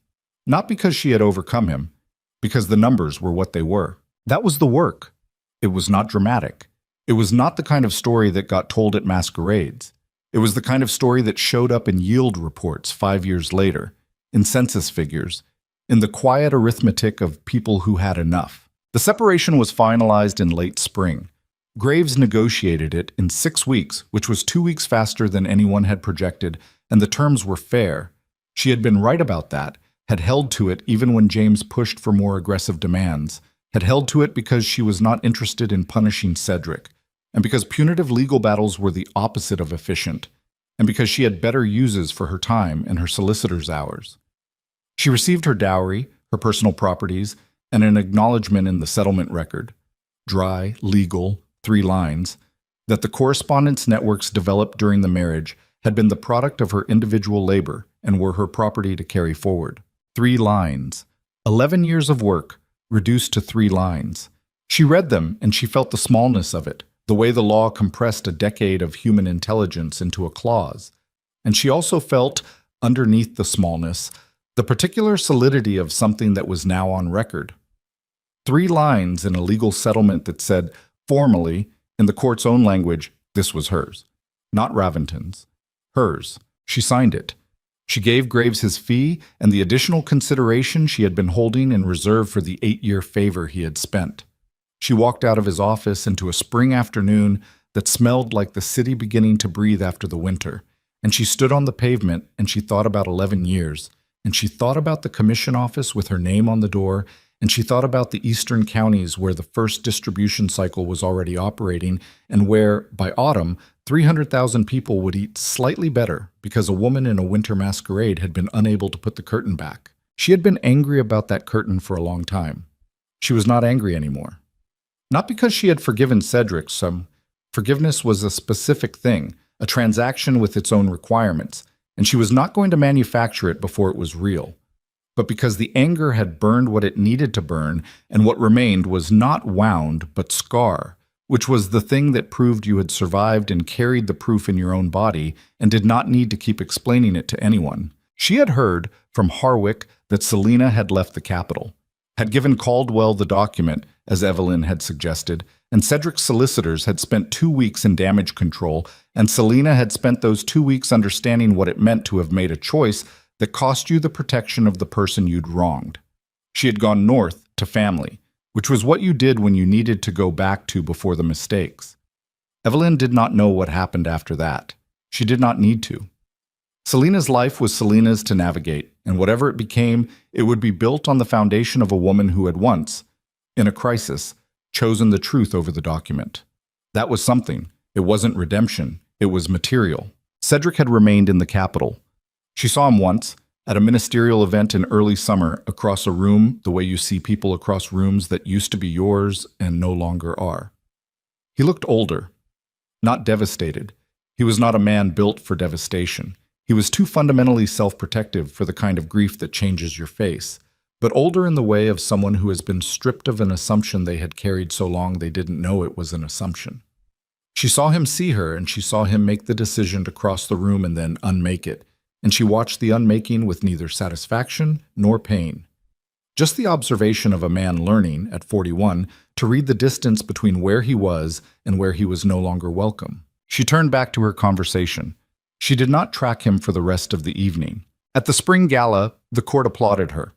Not because she had overcome him, because the numbers were what they were. That was the work. It was not dramatic. It was not the kind of story that got told at masquerades. It was the kind of story that showed up in yield reports 5 years later, in census figures, in the quiet arithmetic of people who had enough. The separation was finalized in late spring. Graves negotiated it in 6 weeks, which was 2 weeks faster than anyone had projected, and the terms were fair. She had been right about that, had held to it even when James pushed for more aggressive demands, had held to it because she was not interested in punishing Cedric, and because punitive legal battles were the opposite of efficient, and because she had better uses for her time and her solicitor's hours. She received her dowry, her personal properties, and an acknowledgement in the settlement record, dry, legal, 3 lines, that the correspondence networks developed during the marriage had been the product of her individual labor and were her property to carry forward. 3 lines. 11 years of work, reduced to 3 lines. She read them and she felt the smallness of it, the way the law compressed a decade of human intelligence into a clause. And she also felt, underneath the smallness, the particular solidity of something that was now on record. 3 lines in a legal settlement that said, formally, in the court's own language, this was hers. Not Raventon's. Hers. She signed it. She gave Graves his fee and the additional consideration she had been holding in reserve for the 8-year favor he had spent. She walked out of his office into a spring afternoon that smelled like the city beginning to breathe after the winter, and she stood on the pavement and she thought about 11 years, and she thought about the commission office with her name on the door, and she thought about the eastern counties where the first distribution cycle was already operating and where, by autumn, 300,000 people would eat slightly better because a woman in a winter masquerade had been unable to put the curtain back. She had been angry about that curtain for a long time. She was not angry anymore. Not because she had forgiven Cedric. Some forgiveness was a specific thing, a transaction with its own requirements, and she was not going to manufacture it before it was real. But because the anger had burned what it needed to burn, and what remained was not wound, but scar, which was the thing that proved you had survived and carried the proof in your own body and did not need to keep explaining it to anyone. She had heard from Harwick that Selena had left the capital, had given Caldwell the document, as Evelyn had suggested, and Cedric's solicitors had spent 2 weeks in damage control, and Selena had spent those 2 weeks understanding what it meant to have made a choice that cost you the protection of the person you'd wronged. She had gone north to family, which was what you did when you needed to go back to before the mistakes. Evelyn did not know what happened after that. She did not need to. Selena's life was Selena's to navigate, and whatever it became, it would be built on the foundation of a woman who had once, in a crisis, chosen the truth over the document. That was something. It wasn't redemption. It was material. Cedric had remained in the capital. She saw him once, at a ministerial event in early summer, across a room, the way you see people across rooms that used to be yours and no longer are. He looked older, not devastated. He was not a man built for devastation. He was too fundamentally self-protective for the kind of grief that changes your face, but older in the way of someone who has been stripped of an assumption they had carried so long they didn't know it was an assumption. She saw him see her, and she saw him make the decision to cross the room and then unmake it, and she watched the unmaking with neither satisfaction nor pain. Just the observation of a man learning, at 41, to read the distance between where he was and where he was no longer welcome. She turned back to her conversation. She did not track him for the rest of the evening. At the spring gala, the court applauded her.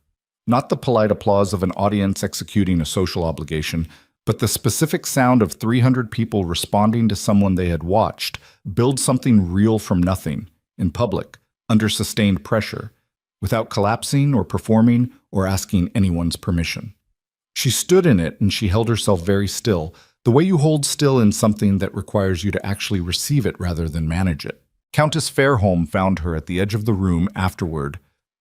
Not the polite applause of an audience executing a social obligation, but the specific sound of 300 people responding to someone they had watched build something real from nothing, in public, under sustained pressure, without collapsing or performing or asking anyone's permission. She stood in it and she held herself very still, the way you hold still in something that requires you to actually receive it rather than manage it. Countess Fairholme found her at the edge of the room afterward,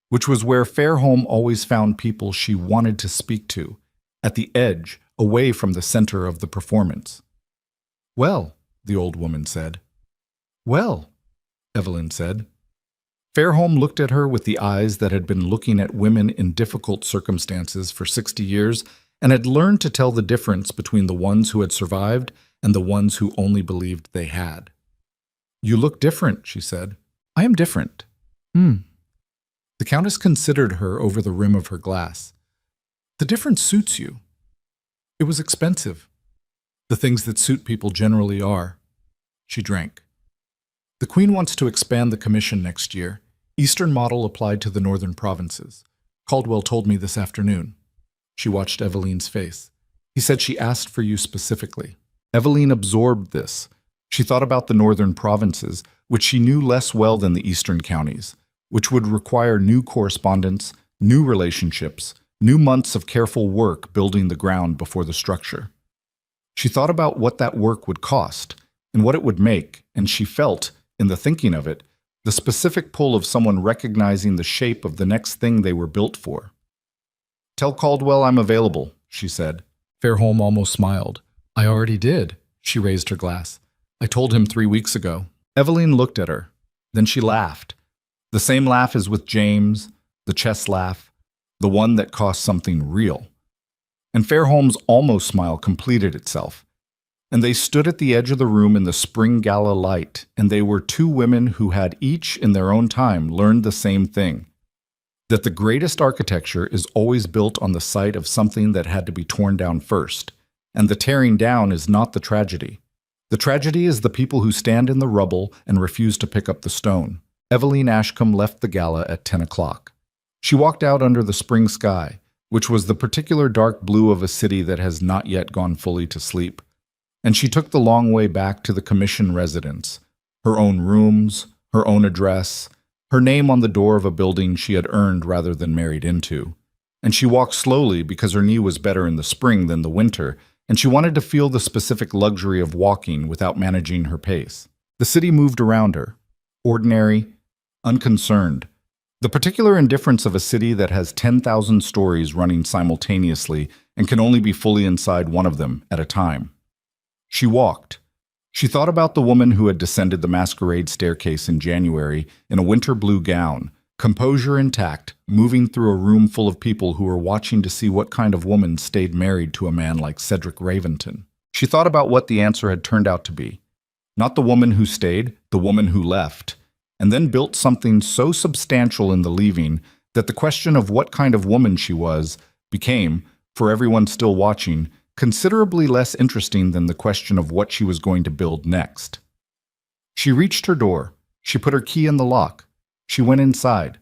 which was where Fairholme always found people she wanted to speak to, at the edge, away from the center of the performance. "Well," the old woman said. "Well," Evelyn said. Fairholme looked at her with the eyes that had been looking at women in difficult circumstances for 60 years and had learned to tell the difference between the ones who had survived and the ones who only believed they had. "You look different," she said. "I am different." The Countess considered her over the rim of her glass. "The difference suits you. It was expensive. The things that suit people generally are." She drank. "The Queen wants to expand the commission next year. Eastern model applied to the northern provinces. Caldwell told me this afternoon." She watched Eveline's face. "He said she asked for you specifically." Eveline absorbed this. She thought about the northern provinces, which she knew less well than the eastern counties, which would require new correspondence, new relationships, new months of careful work building the ground before the structure. She thought about what that work would cost and what it would make, and she felt, in the thinking of it, the specific pull of someone recognizing the shape of the next thing they were built for. "Tell Caldwell I'm available," she said. Fairholme almost smiled. "I already did." She raised her glass. "I told him 3 weeks ago." Eveline looked at her. Then she laughed. The same laugh as with James, the chest laugh, the one that cost something real. And Fairholme's almost smile completed itself. And they stood at the edge of the room in the spring gala light, and they were two women who had each, in their own time, learned the same thing: that the greatest architecture is always built on the site of something that had to be torn down first, and the tearing down is not the tragedy. The tragedy is the people who stand in the rubble and refuse to pick up the stone. Eveline Ashcombe left the gala at 10 o'clock. She walked out under the spring sky, which was the particular dark blue of a city that has not yet gone fully to sleep, and she took the long way back to the commission residence, her own rooms, her own address, her name on the door of a building she had earned rather than married into. And she walked slowly because her knee was better in the spring than the winter, and she wanted to feel the specific luxury of walking without managing her pace. The city moved around her, ordinary, unconcerned. The particular indifference of a city that has 10,000 stories running simultaneously and can only be fully inside one of them at a time. She walked. She thought about the woman who had descended the Masquerade staircase in January in a winter blue gown, composure intact, moving through a room full of people who were watching to see what kind of woman stayed married to a man like Cedric Raventon. She thought about what the answer had turned out to be. Not the woman who stayed, the woman who left, and then built something so substantial in the leaving that the question of what kind of woman she was became, for everyone still watching, considerably less interesting than the question of what she was going to build next. She reached her door. She put her key in the lock. She went inside.